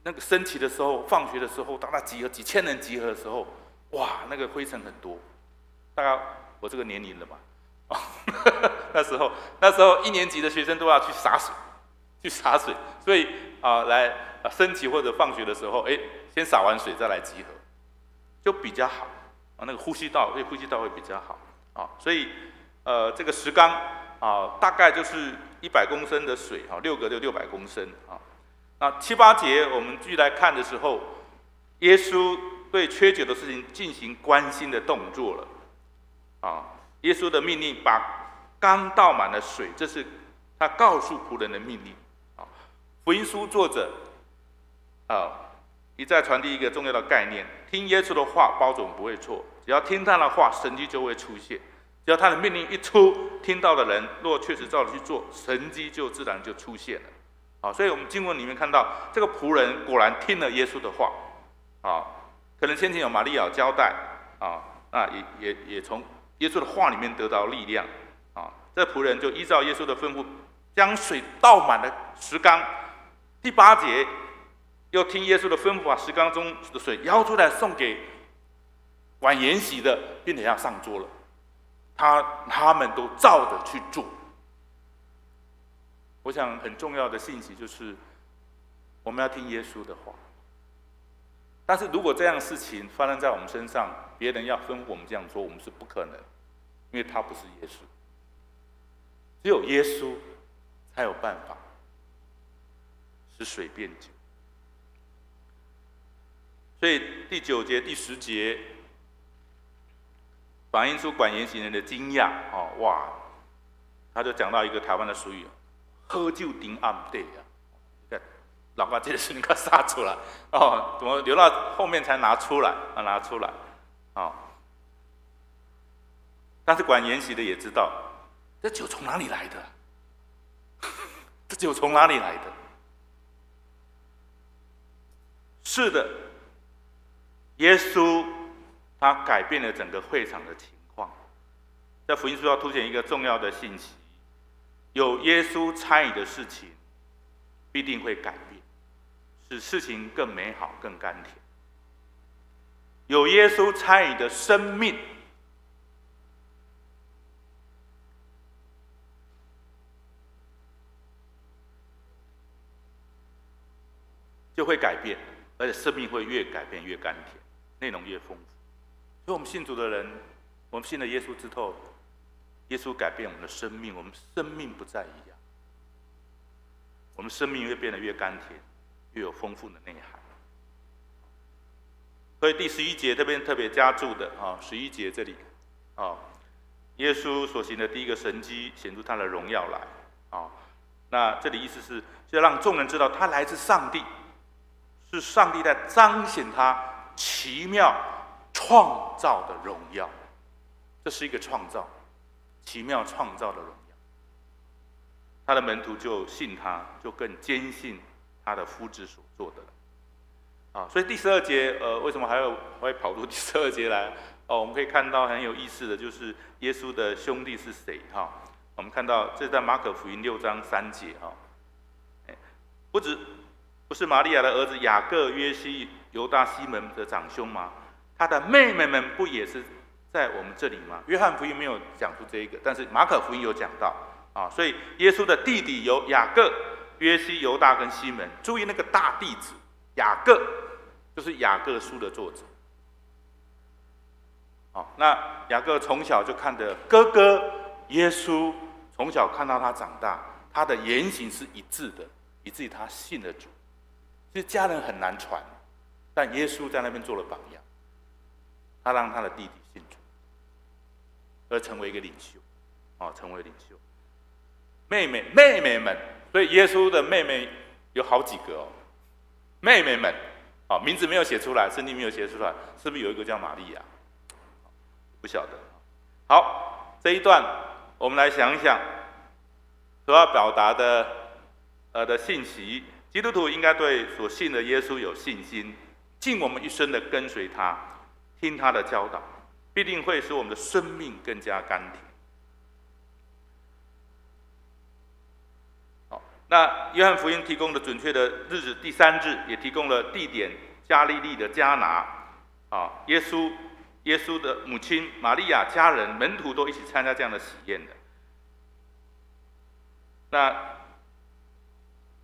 Speaker 6: 那个升旗的时候，放学的时候，大概集合几千人集合的时候，哇，那个灰尘很多，大概我这个年龄了吧那时候1年级的学生都要去洒水，所以来升旗或者放学的时候，先洒完水再来集合，就比较好那个呼吸道会比较好所以这个石缸大概就是100公升的水6个就600公升那7、8节我们继续来看的时候，耶稣对缺酒的事情进行关心的动作了耶稣的命令把缸倒满了水，这是他告诉仆人的命令福音书作者一再传递一个重要的概念，听耶稣的话包准不会错，只要听他的话，神迹就会出现，只要他的命令一出，听到的人若确实照着去做，神迹就自然就出现了所以我们经文里面看到这个仆人果然听了耶稣的话可能先前有玛利亚交代那也从耶稣的话里面得到力量这仆人就依照耶稣的吩咐，将水倒满了石缸。第8节又听耶稣的吩咐，把石缸中的水舀出来送给管筵席的并且要上桌了，他们都照着去做。我想很重要的信息就是我们要听耶稣的话。但是如果这样的事情发生在我们身上，别人要吩咐我们这样做，我们是不可能，因为他不是耶稣。只有耶稣才有办法使水变酒。所以第9节、第10节反映出管筵席人的惊讶哇！他就讲到一个台湾的俗语：喝酒顶暗地啊。老爸这个事情给杀出来怎么留到后面才拿出来但是管筵席的也知道，这酒从哪里来的？这酒从哪里来的？是的，耶稣他改变了整个会场的情况。在福音书要凸显一个重要的信息：有耶稣参与的事情，必定会改变，使事情更美好、更甘甜。有耶稣参与的生命，就会改变，而且生命会越改变越甘甜，内容越丰富。所以我们信主的人，我们信了耶稣之后，耶稣改变我们的生命，我们生命不再一样，我们生命会变得越甘甜，越有丰富的内涵。所以第11节这边特别加注的11节这里耶稣所行的第一个神迹显出他的荣耀来那这里意思是就让众人知道他来自上帝，是上帝在彰显他奇妙创造的荣耀。这是一个创造，奇妙创造的荣耀。他的门徒就信他，就更坚信他的夫子所做的了所以第12节为什么还会跑出第12节来我们可以看到很有意思的就是耶稣的兄弟是谁我们看到这是在马可福音6章3节不是玛利亚的儿子雅各、约西、犹大、西门的长兄吗？他的妹妹们不也是在我们这里吗？约翰福音没有讲出这一个，但是马可福音有讲到所以耶稣的弟弟有雅各、约西、犹大跟西门。注意那个大弟子雅各，就是雅各书的作者那雅各从小就看着哥哥耶稣，从小看到他长大，他的言行是一致的，以至于他信了主。其实家人很难传，但耶稣在那边做了榜样，他让他的弟弟信主，而成为一个领袖成为领袖。妹妹们，所以耶稣的妹妹有好几个妹妹们名字没有写出来，圣经没有写出来，是不是有一个叫玛利亚？不晓得。好，这一段我们来想一想所要表达的信息。基督徒应该对所信的耶稣有信心，尽我们一生的跟随他，听他的教导，必定会使我们的生命更加甘甜。那约翰福音提供的准确的日子第3日，也提供了地点加利利的迦拿耶稣的母亲玛利亚、家人、门徒都一起参加这样的喜宴的。那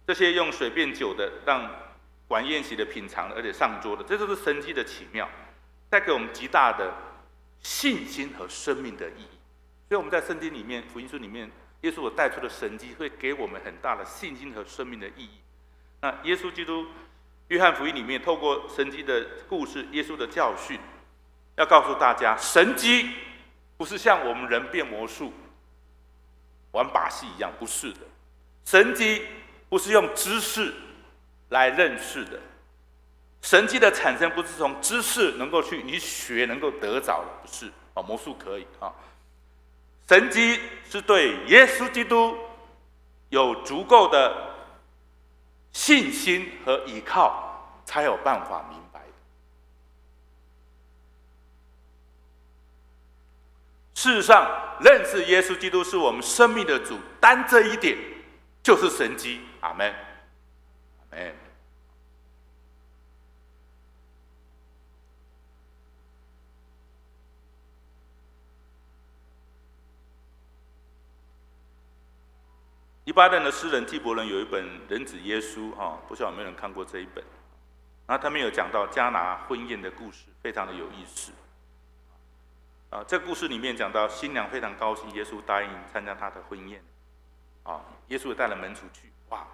Speaker 6: 这些用水变酒的，让管宴席的品尝，而且上桌的，这就是神迹的奇妙，带给我们极大的信心和生命的意义。所以我们在圣经里面、福音书里面，耶稣所带出的神迹，会给我们很大的信心和生命的意义。那耶稣基督，约翰福音里面透过神迹的故事，耶稣的教训，要告诉大家，神迹不是像我们人变魔术、玩把戏一样，不是的。神迹不是用知识来认识的，神迹的产生不是从知识能够去你学能够得着的，不是魔术可以神迹是对耶稣基督有足够的信心和依靠，才有办法明白的。事实上，认识耶稣基督是我们生命的主，单这一点就是神迹。阿们，阿们。 。黎巴嫩的诗人纪伯伦有一本《人子耶稣》不晓得有没有人看过这一本。然后他们有讲到迦拿婚宴的故事，非常的有意思。这个故事里面讲到新娘非常高兴，耶稣答应参加她的婚宴。耶稣也带了门徒去。哇，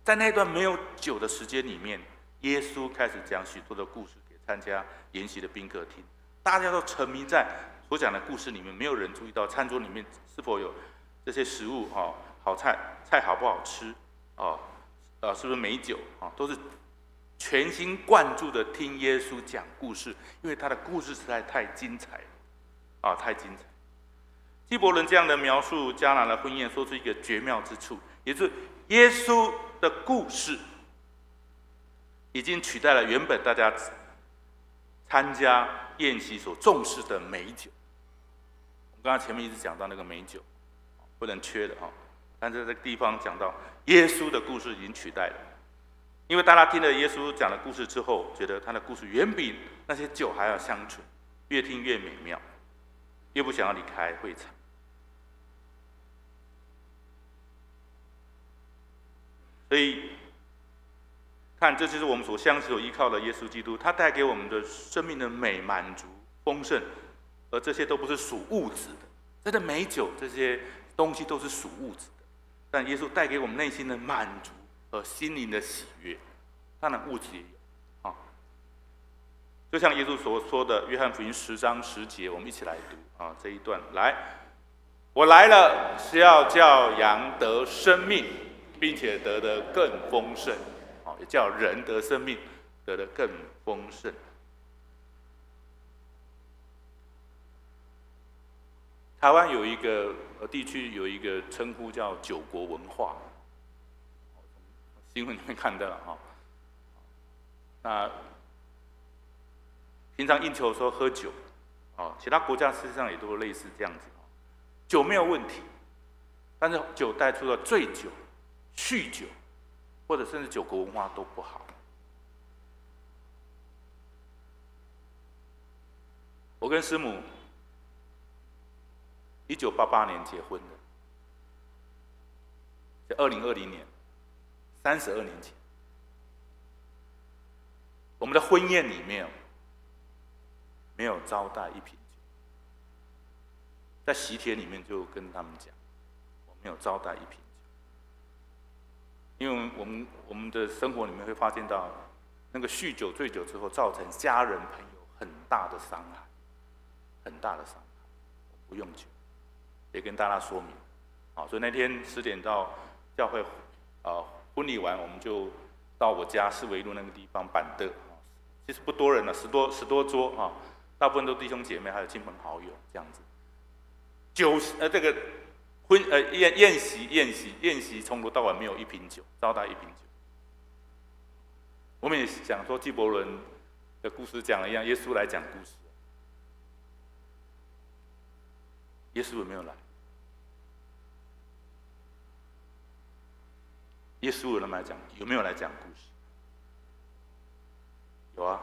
Speaker 6: 在那段没有酒的时间里面，耶稣开始讲许多的故事给参加筵席的宾客听。大家都沉迷在所讲的故事里面，没有人注意到餐桌里面是否有这些食物好菜好不好吃是不是美酒都是全心贯注的听耶稣讲故事，因为他的故事实在太精彩了太精彩。纪伯伦这样的描述迦拿的婚宴，说出一个绝妙之处，也就是耶稣的故事已经取代了原本大家参加宴席所重视的美酒。我们刚才前面一直讲到那个美酒不能缺的但是这个地方讲到耶稣的故事已经取代了，因为大家听了耶稣讲的故事之后，觉得他的故事远比那些酒还要香醇，越听越美妙，越不想要离开会场。所以看，这就是我们所相信、所依靠的耶稣基督，他带给我们的生命的美、满足、丰盛，而这些都不是属物质的，这些美酒这些东西都是属物质的，但耶稣带给我们内心的满足和心灵的喜悦，当然物质也有就像耶稣所说的约翰福音10章10节，我们一起来读这一段。来，我来了是要叫羊得生命，并且得的更丰盛也叫人得生命得的更丰盛。台湾有一个地区有一个称呼叫酒国文化，新闻里面看到了那平常应酬的时候喝酒其他国家事实上也都类似这样子酒没有问题，但是酒带出了醉酒、酗酒，或者甚至酒国文化都不好。我跟师母1988年结婚的，在2020年，32年前，我们的婚宴里面没有招待一瓶酒，在喜帖里面就跟他们讲，我没有招待一瓶酒，因为我们的生活里面会发现到，那个酗酒、醉酒之后，造成家人朋友很大的伤害，很大的伤害，我不用酒。也跟大家说明，所以那天10点到教会，婚礼完我们就到我家四维路那个地方板凳，其实不多人了，10多桌大部分都弟兄姐妹还有亲朋好友这样子。这个宴席从头到尾没有一瓶酒，招待一瓶酒。我们也想说纪伯伦的故事讲了一样，耶稣来讲故事，耶稣有没有来？耶稣有没有来讲故事？有啊，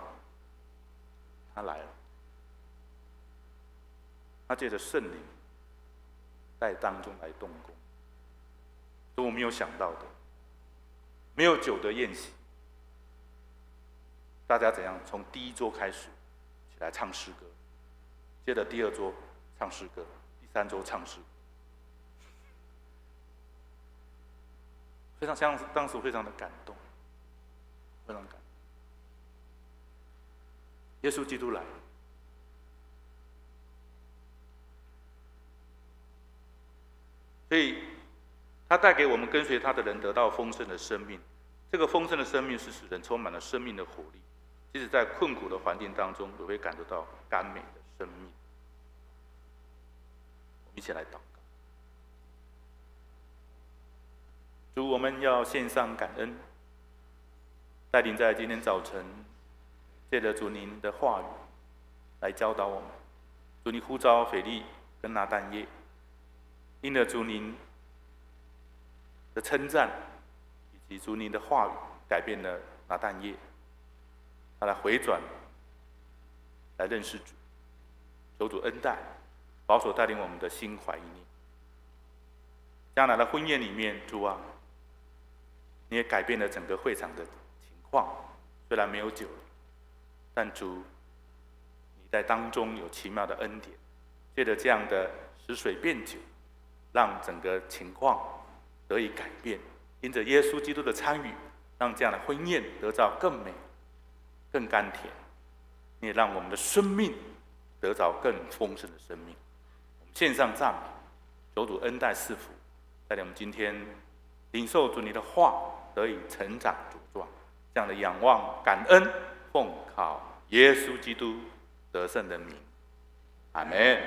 Speaker 6: 他来了，他借着圣灵在当中来动工，是我没有想到的。没有酒的宴席，大家怎样？从第一桌开始起来唱诗歌，接着第二桌唱诗歌，第三桌唱诗歌。当时非常的感动，非常感动。耶稣基督来了，所以他带给我们跟随他的人得到丰盛的生命。这个丰盛的生命是使人充满了生命的活力，即使在困苦的环境当中，也会感受到甘美的生命。我们一起来祷告。主，我们要献上感恩，带领在今天早晨，借着主您的话语来教导我们。主，你呼召腓利跟拿但业，因着主您的称赞以及主您的话语，改变了拿但业，他来回转，来认识主。求主恩待，保守带领我们的心怀意念。将来的婚宴里面，主啊，你也改变了整个会场的情况。虽然没有酒，但主，你在当中有奇妙的恩典，借着这样的使水变酒，让整个情况得以改变。因着耶稣基督的参与，让这样的婚宴得到更美、更甘甜。你也让我们的生命得着更丰盛的生命。我们献上赞美，求主恩待赐福，带领我们今天领受主你的话，得以成长茁壮。这样的仰望、感恩，奉靠耶稣基督得胜的名，阿们。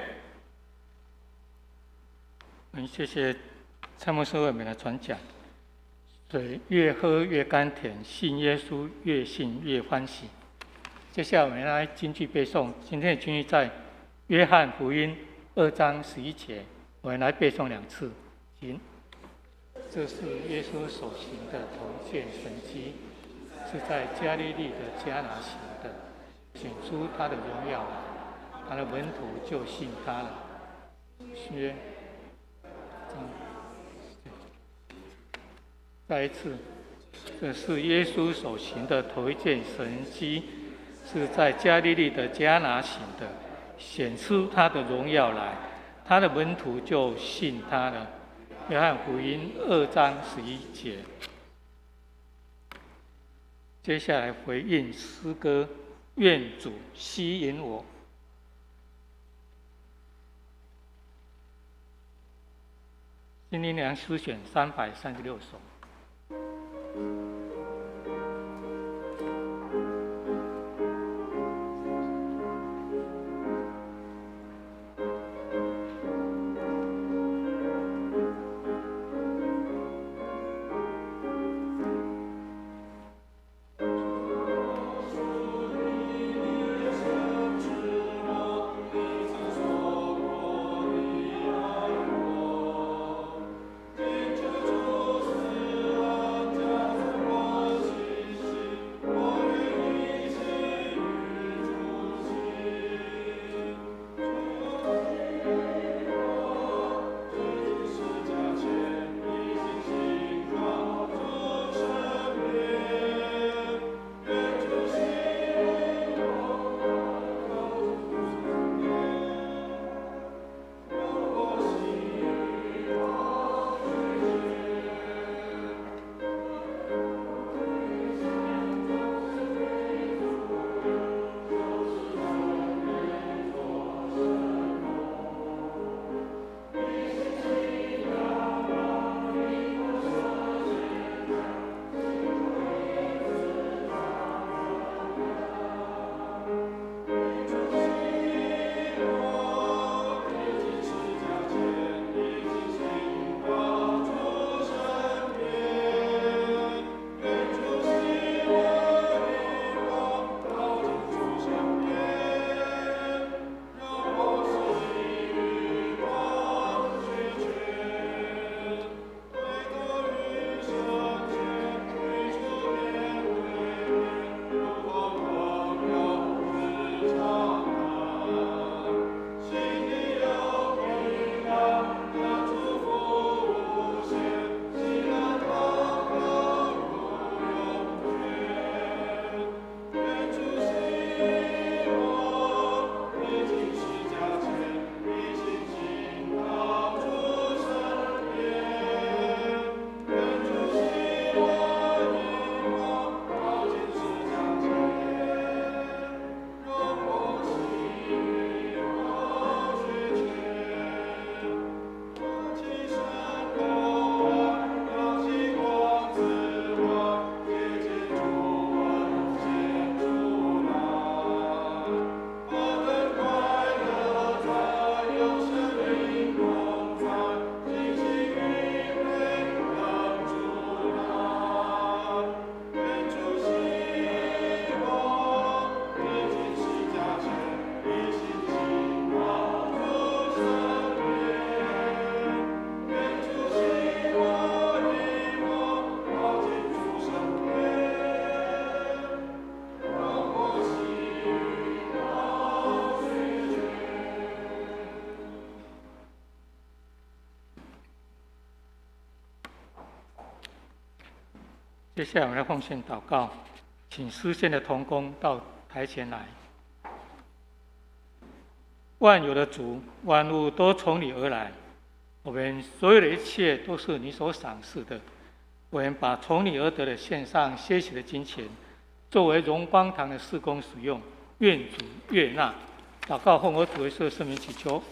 Speaker 4: 谢谢蔡牧师为我们的传讲。水越喝越甘甜，信耶稣越信越欢喜。接下来我们来金句背诵，今天的金句在约翰福音2章11节，我们来背诵2次。请，这是耶稣所行的头件神迹，是在加利利的迦拿行的，显出他的荣耀来，他的门徒就信他了。约，再一次，这是耶稣所行的头一件神迹，是在加利利的迦拿行的，显出他的荣耀来，他的门徒就信他了。约翰福音2章11节。接下来回应诗歌，愿主吸引我。新灵粮诗选336首。
Speaker 3: 主
Speaker 4: 接下来我们来奉献祷告，请诗献的同工到台前来。万有的主，万物都从你而来，我们所有的一切都是你所赏赐的。我们把从你而得的献上些许的金钱，作为荣光堂的事工使用，愿主悦纳。祷告奉我主耶稣的圣名祈求。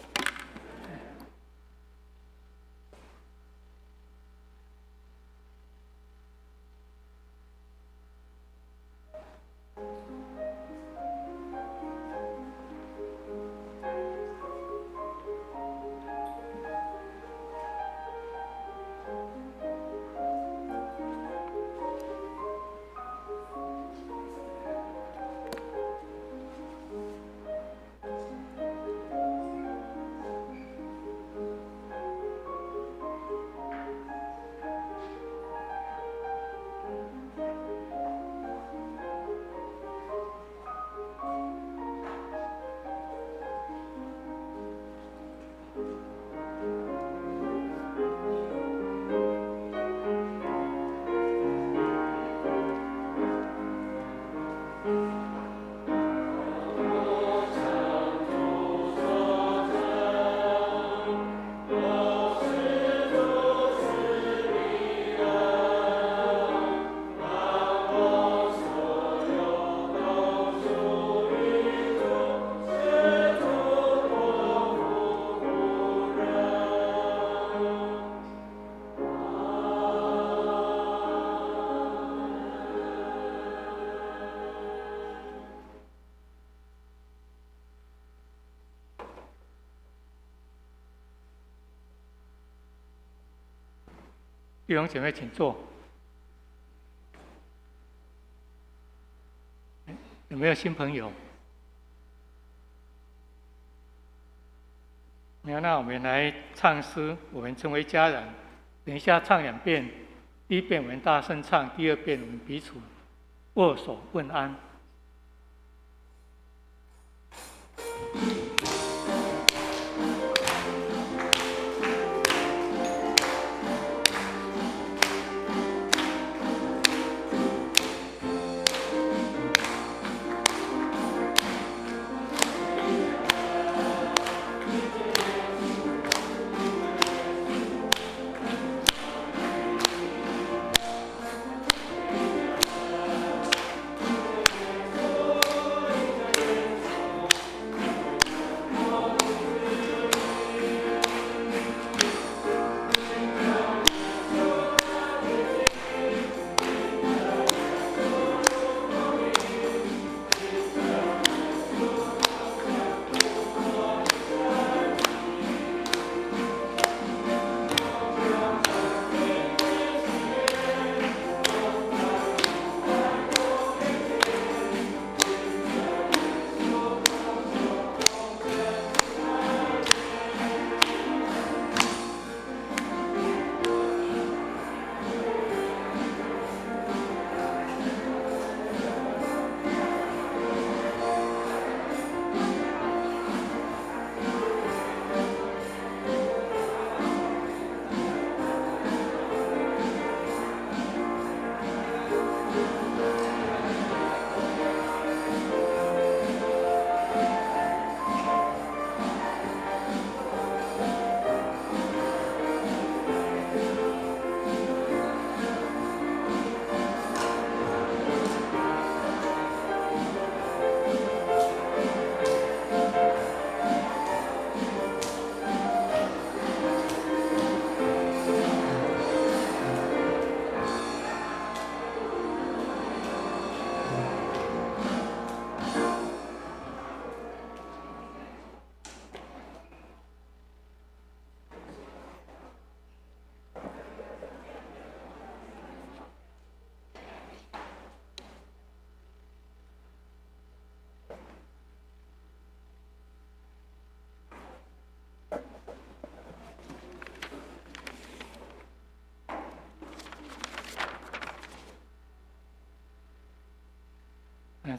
Speaker 4: 弟兄姐妹，请坐。有没有新朋友？没有，那我们来唱诗。我们成为家人。等一下唱2遍，第1遍我们大声唱，第2遍我们彼此握手问安。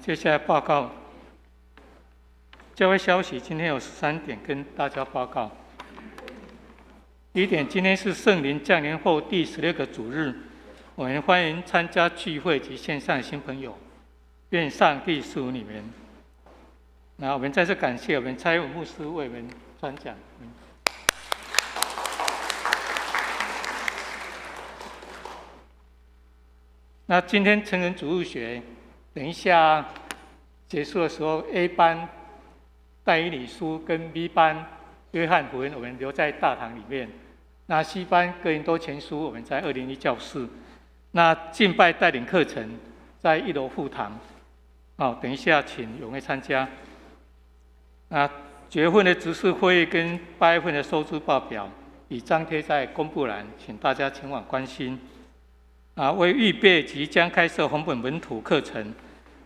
Speaker 4: 接下来报告教会消息，今天有3点跟大家报告。第1点，今天是圣灵降临后第16个主日，我们欢迎参加聚会及线上的新朋友，愿上帝赐福你们。那我们再次感谢我们蔡文牧师为我们传讲。那今天成人主日学，等一下结束的时候 ，A 班戴以理书跟 B 班约翰福音，我们留在大堂里面。那 C 班哥林多前书，我们在201教室。那敬拜带领课程在1楼副堂。等一下请踊跃参加。那9月份的执事会议跟8月份的收支报表已张贴在公布栏，请大家前往关心。为预备即将开设红本本土课程，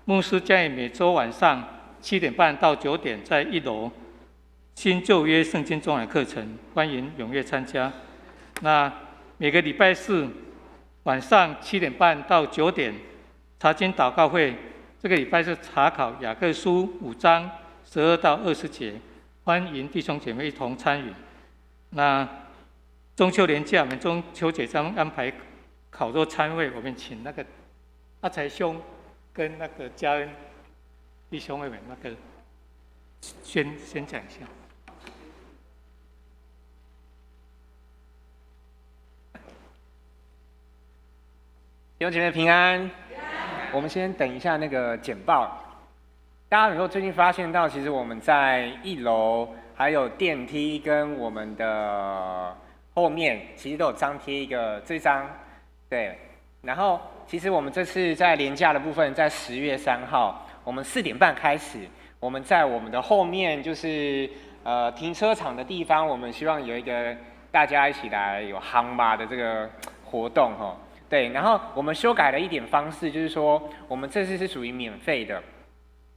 Speaker 4: 牧师将以每周晚上7点半到9点在1楼新旧约圣经中文课程，欢迎踊跃参加。那每个礼拜四晚上7点半到9点查经祷告会，这个礼拜是查考雅各书5章12到20节，欢迎弟兄姐妹一同参与。那中秋连假，我们中秋节将安排烤肉餐会，我们请那个阿财兄跟那个嘉恩弟兄妹们那个先讲一下。
Speaker 7: 弟兄姐妹平安。我们先等一下那个简报。大家有没有最近发现到，其实我们在1楼还有电梯跟我们的后面，其实都有张贴一个这张。对，然后其实我们这次在连假的部分，在10月3号，我们4点半开始，我们在我们的后面就是停车场的地方，我们希望有一个大家一起来有夯吧的这个活动哈。对，然后我们修改了一点方式，就是说我们这次是属于免费的，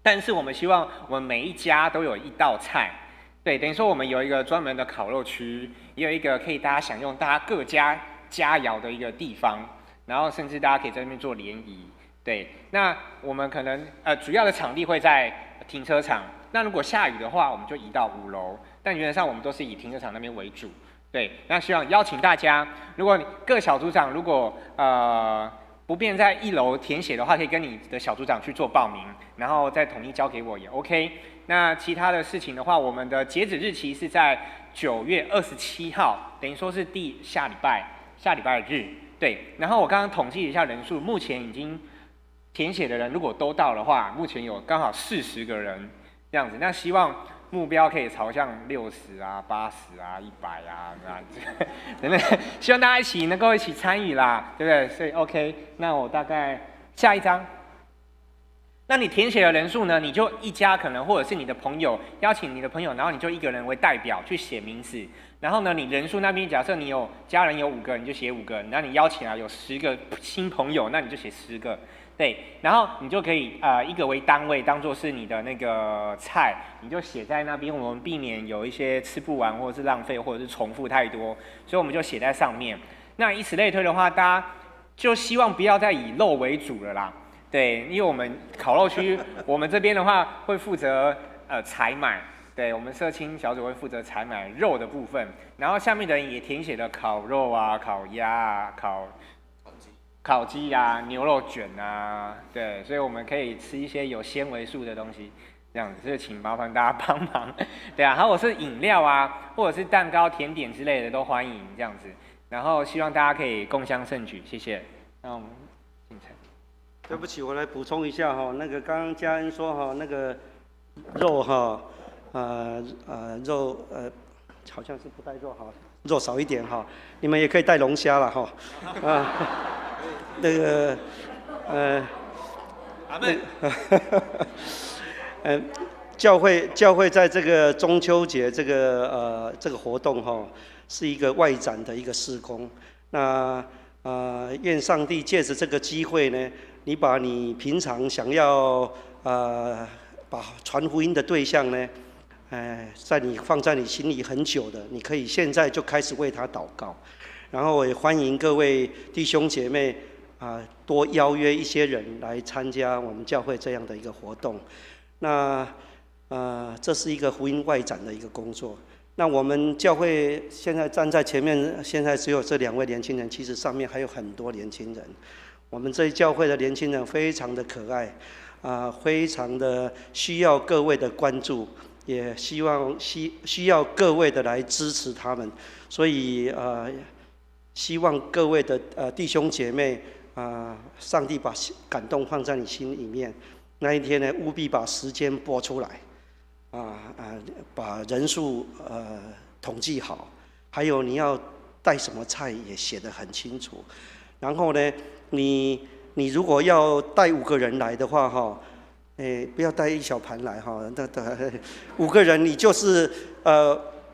Speaker 7: 但是我们希望我们每一家都有1道菜。对，等于说我们有一个专门的烤肉区，也有一个可以大家享用大家各家佳肴的一个地方，然后甚至大家可以在那边做联谊。对，那我们可能主要的场地会在停车场，那如果下雨的话，我们就移到5楼，但原则上我们都是以停车场那边为主。对，那希望邀请大家，如果你各小组长如果不便在1楼填写的话，可以跟你的小组长去做报名，然后再统一交给我也 OK。那其他的事情的话，我们的截止日期是在9月27号，等于说是下礼拜日。对，然后我刚刚统计了一下人数，目前已经填写的人如果都到的话，目前有刚好40个人这样子。那希望目标可以朝向60啊、80啊、100啊等等，希望大家能够一起参与啦，对不对？所以 OK， 那我大概下一张。那你填写的人数呢？你就一家可能或者是你的朋友，邀请你的朋友，然后你就1个人为代表去写名字。然后呢，你人数那边假设你有家人有5个，你就写5个。那你邀请有10个新朋友，那你就写10个。对，然后你就可以1个为单位，当做是你的那个菜，你就写在那边。我们避免有一些吃不完，或者是浪费，或者是重复太多，所以我们就写在上面。那以此类推的话，大家就希望不要再以肉为主了啦。对，因为我们烤肉区，我们这边的话会负责采买，对，我们社青小组会负责采买肉的部分，然后下面的人也填写了烤肉啊、烤鸭啊、烤鸡啊、牛肉卷啊，对，所以我们可以吃一些有纤维素的东西，这样子，所以请麻烦大家帮忙，对啊，还有是饮料啊，或者是蛋糕、甜点之类的都欢迎这样子，然后希望大家可以共襄盛举，谢谢。那我们进城。
Speaker 3: 对不起，我来补充一下哈，那个刚刚嘉恩说哈，那个肉哈，肉好像是不带肉哈，肉少一点哈，你们也可以带龙虾了哈，那个
Speaker 2: 阿们，
Speaker 3: 教会在这个中秋节这个活动哈，是一个外展的一个事工，那愿上帝借着这个机会呢。你把你平常想要把传福音的对象呢，放在你心里很久的，你可以现在就开始为他祷告。然后我也欢迎各位弟兄姐妹多邀约一些人来参加我们教会这样的一个活动。那这是一个福音外展的一个工作。那我们教会现在站在前面，现在只有这2位年轻人，其实上面还有很多年轻人。我们这一教会的年轻人非常的可爱，非常的需要各位的关注，也需要各位的来支持他们。所以希望各位的弟兄姐妹上帝把感动放在你心里面。那一天呢，务必把时间拨出来，把人数统计好，还有你要带什么菜也写得很清楚。然后呢，你如果要带5个人来的话，不要带一小盘来5个人你就是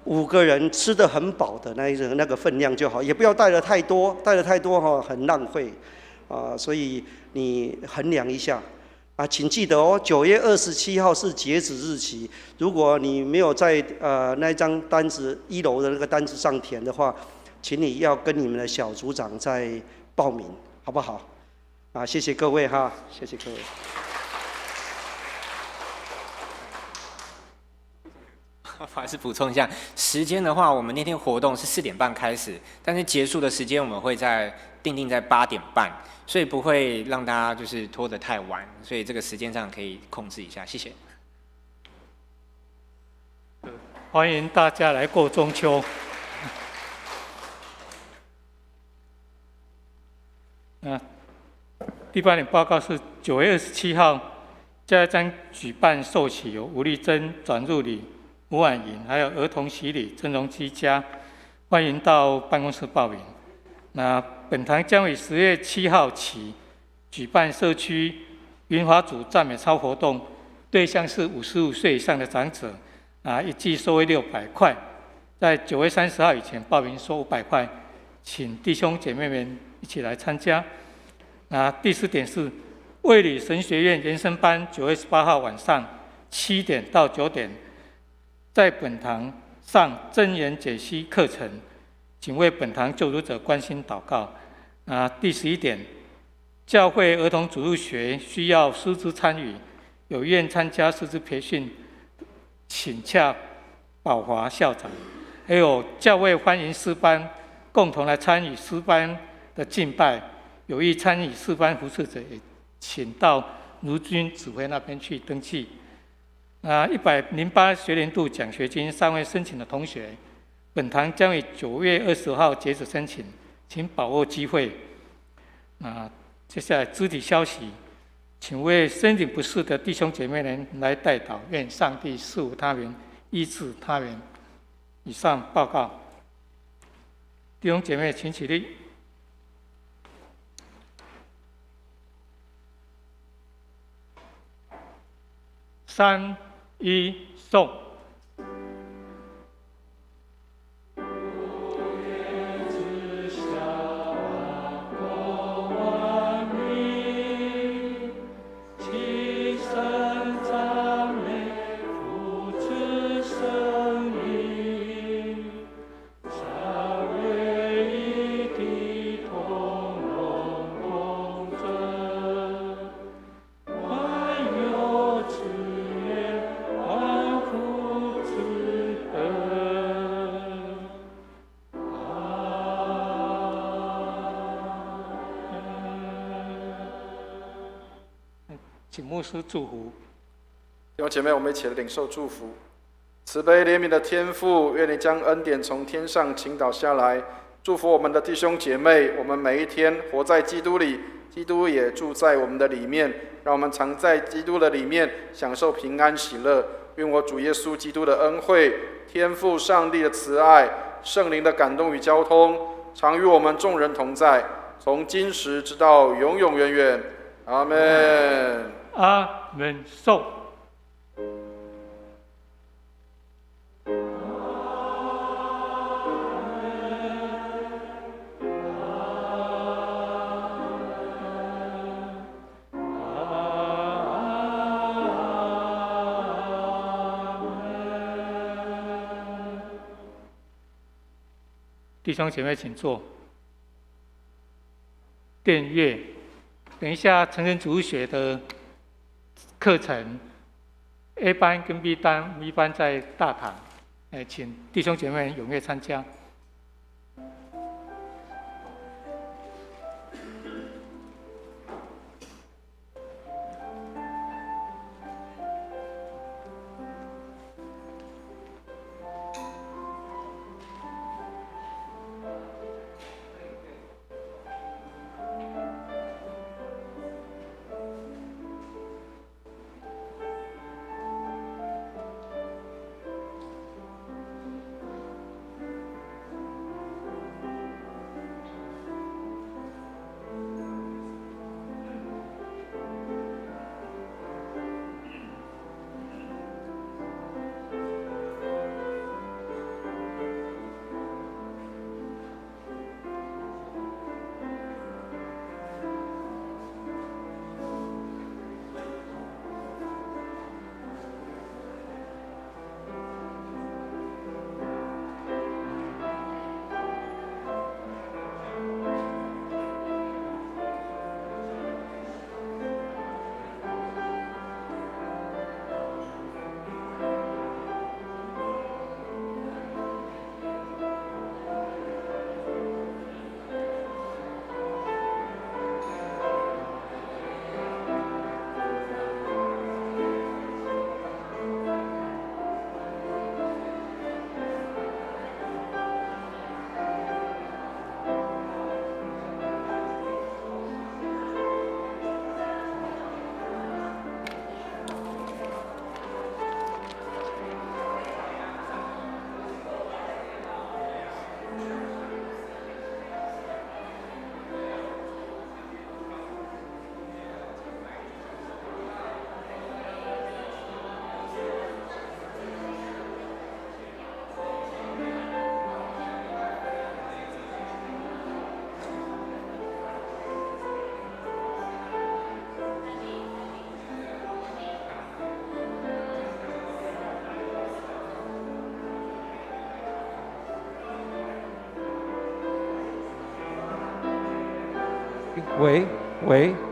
Speaker 3: 5个人吃得很饱的那个分量就好，也不要带得太多，带得太多很浪费所以你衡量一下请记得哦，9月27号是截止日期。如果你没有在那张单子1楼的那个单子上填的话，请你要跟你们的小组长再报名，好不好？谢谢各位谢谢各位。
Speaker 7: 不好意思，补充一下时间的话，我们那天活动是4点半开始，但是结束的时间我们会定在8点半，所以不会让大家就是拖得太晚，所以这个时间上可以控制一下，谢谢。
Speaker 4: 欢迎大家来过中秋。第8点报告是9月27号，嘉义将举办受洗由吴丽珍转入礼、吴婉莹，还有儿童洗礼、郑荣基家，欢迎到办公室报名。本堂将于10月7号起举办社区云华组赞美操活动，对象是55岁以上的长者，一季收费600块，在9月30号以前报名收500块，请弟兄姐妹们一起来参加。第4点是卫理神学院延伸班9月18号晚上7点到9点，在本堂上真言解析课程，请为本堂救赎者关心祷告。第11点，教会儿童主日学需要师资参与，有意愿参加师资培训，请洽宝华校长。还有教会欢迎诗班共同来参与诗班的敬拜，有意参与诗班服侍者，也请到卢军指挥那边去登记。108学年度奖学金尚未申请的同学，本堂将于9月20号截止申请，请把握机会。接下来肢体消息，请为身体不适的弟兄姐妹们来代祷，愿上帝赐福他们，医治他们。以上报告。弟兄姐妹，请起立。3、1，送。请牧师祝福。
Speaker 8: 弟兄姐妹，我们一起来领受祝福。慈悲怜悯的天父，愿你将恩典从天上倾倒下来，祝福我们的弟兄姐妹。我们每一天活在基督里，基督也住在我们的里面，让我们常在基督的里面享受平安喜乐。愿我主耶稣基督的恩惠、天父上帝的慈爱、圣灵的感动与交通，常与我们众人同在，从今时直到永永远远。阿们。
Speaker 4: 阿们。受。弟兄姐妹，请坐。电乐，等一下成人主日学的课程 ，A 班跟 B 班在大堂请弟兄姐妹踊跃参加。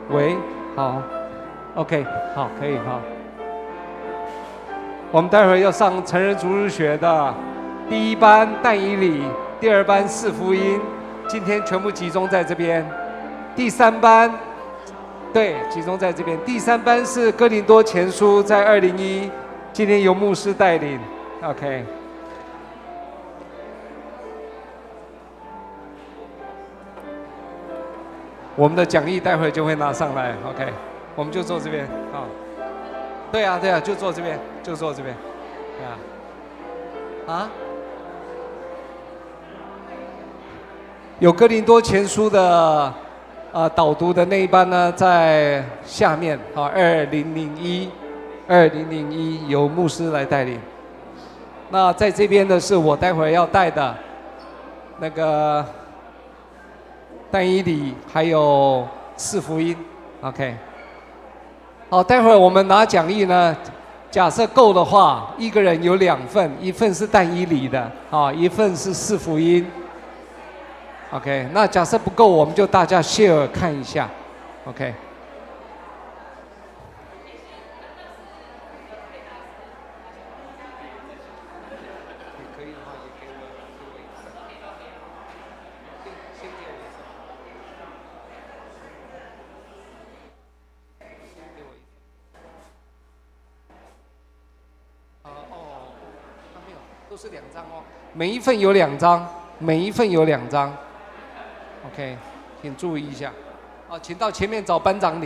Speaker 9: 喂，好 ，OK， 好，可以好。我们待会儿要上成人主日学的第1班但以理，第2班四福音，今天全部集中在这边。第3班，对，集中在这边。第3班是哥林多前书，在201，今天由牧师带领 ，OK。我们的讲义待会就会拿上来 ，OK， 我们就坐这边啊。对啊，就坐这边，就坐这边，啊，有哥林多前书的导读的那一班呢，在下面啊，2001由牧师来带领。那在这边的是我待会儿要带的那个。但以理还有四福音 ，OK。好，待会儿我们拿讲义呢，假设够的话，一个人有2份，一份是但以理的，一份是四福音 ，OK。那假设不够，我们就大家 share 看一下 ，OK。都是2张哦，每一份有2张，每一份有2张 ，OK， 请注意一下。请到前面找班长领。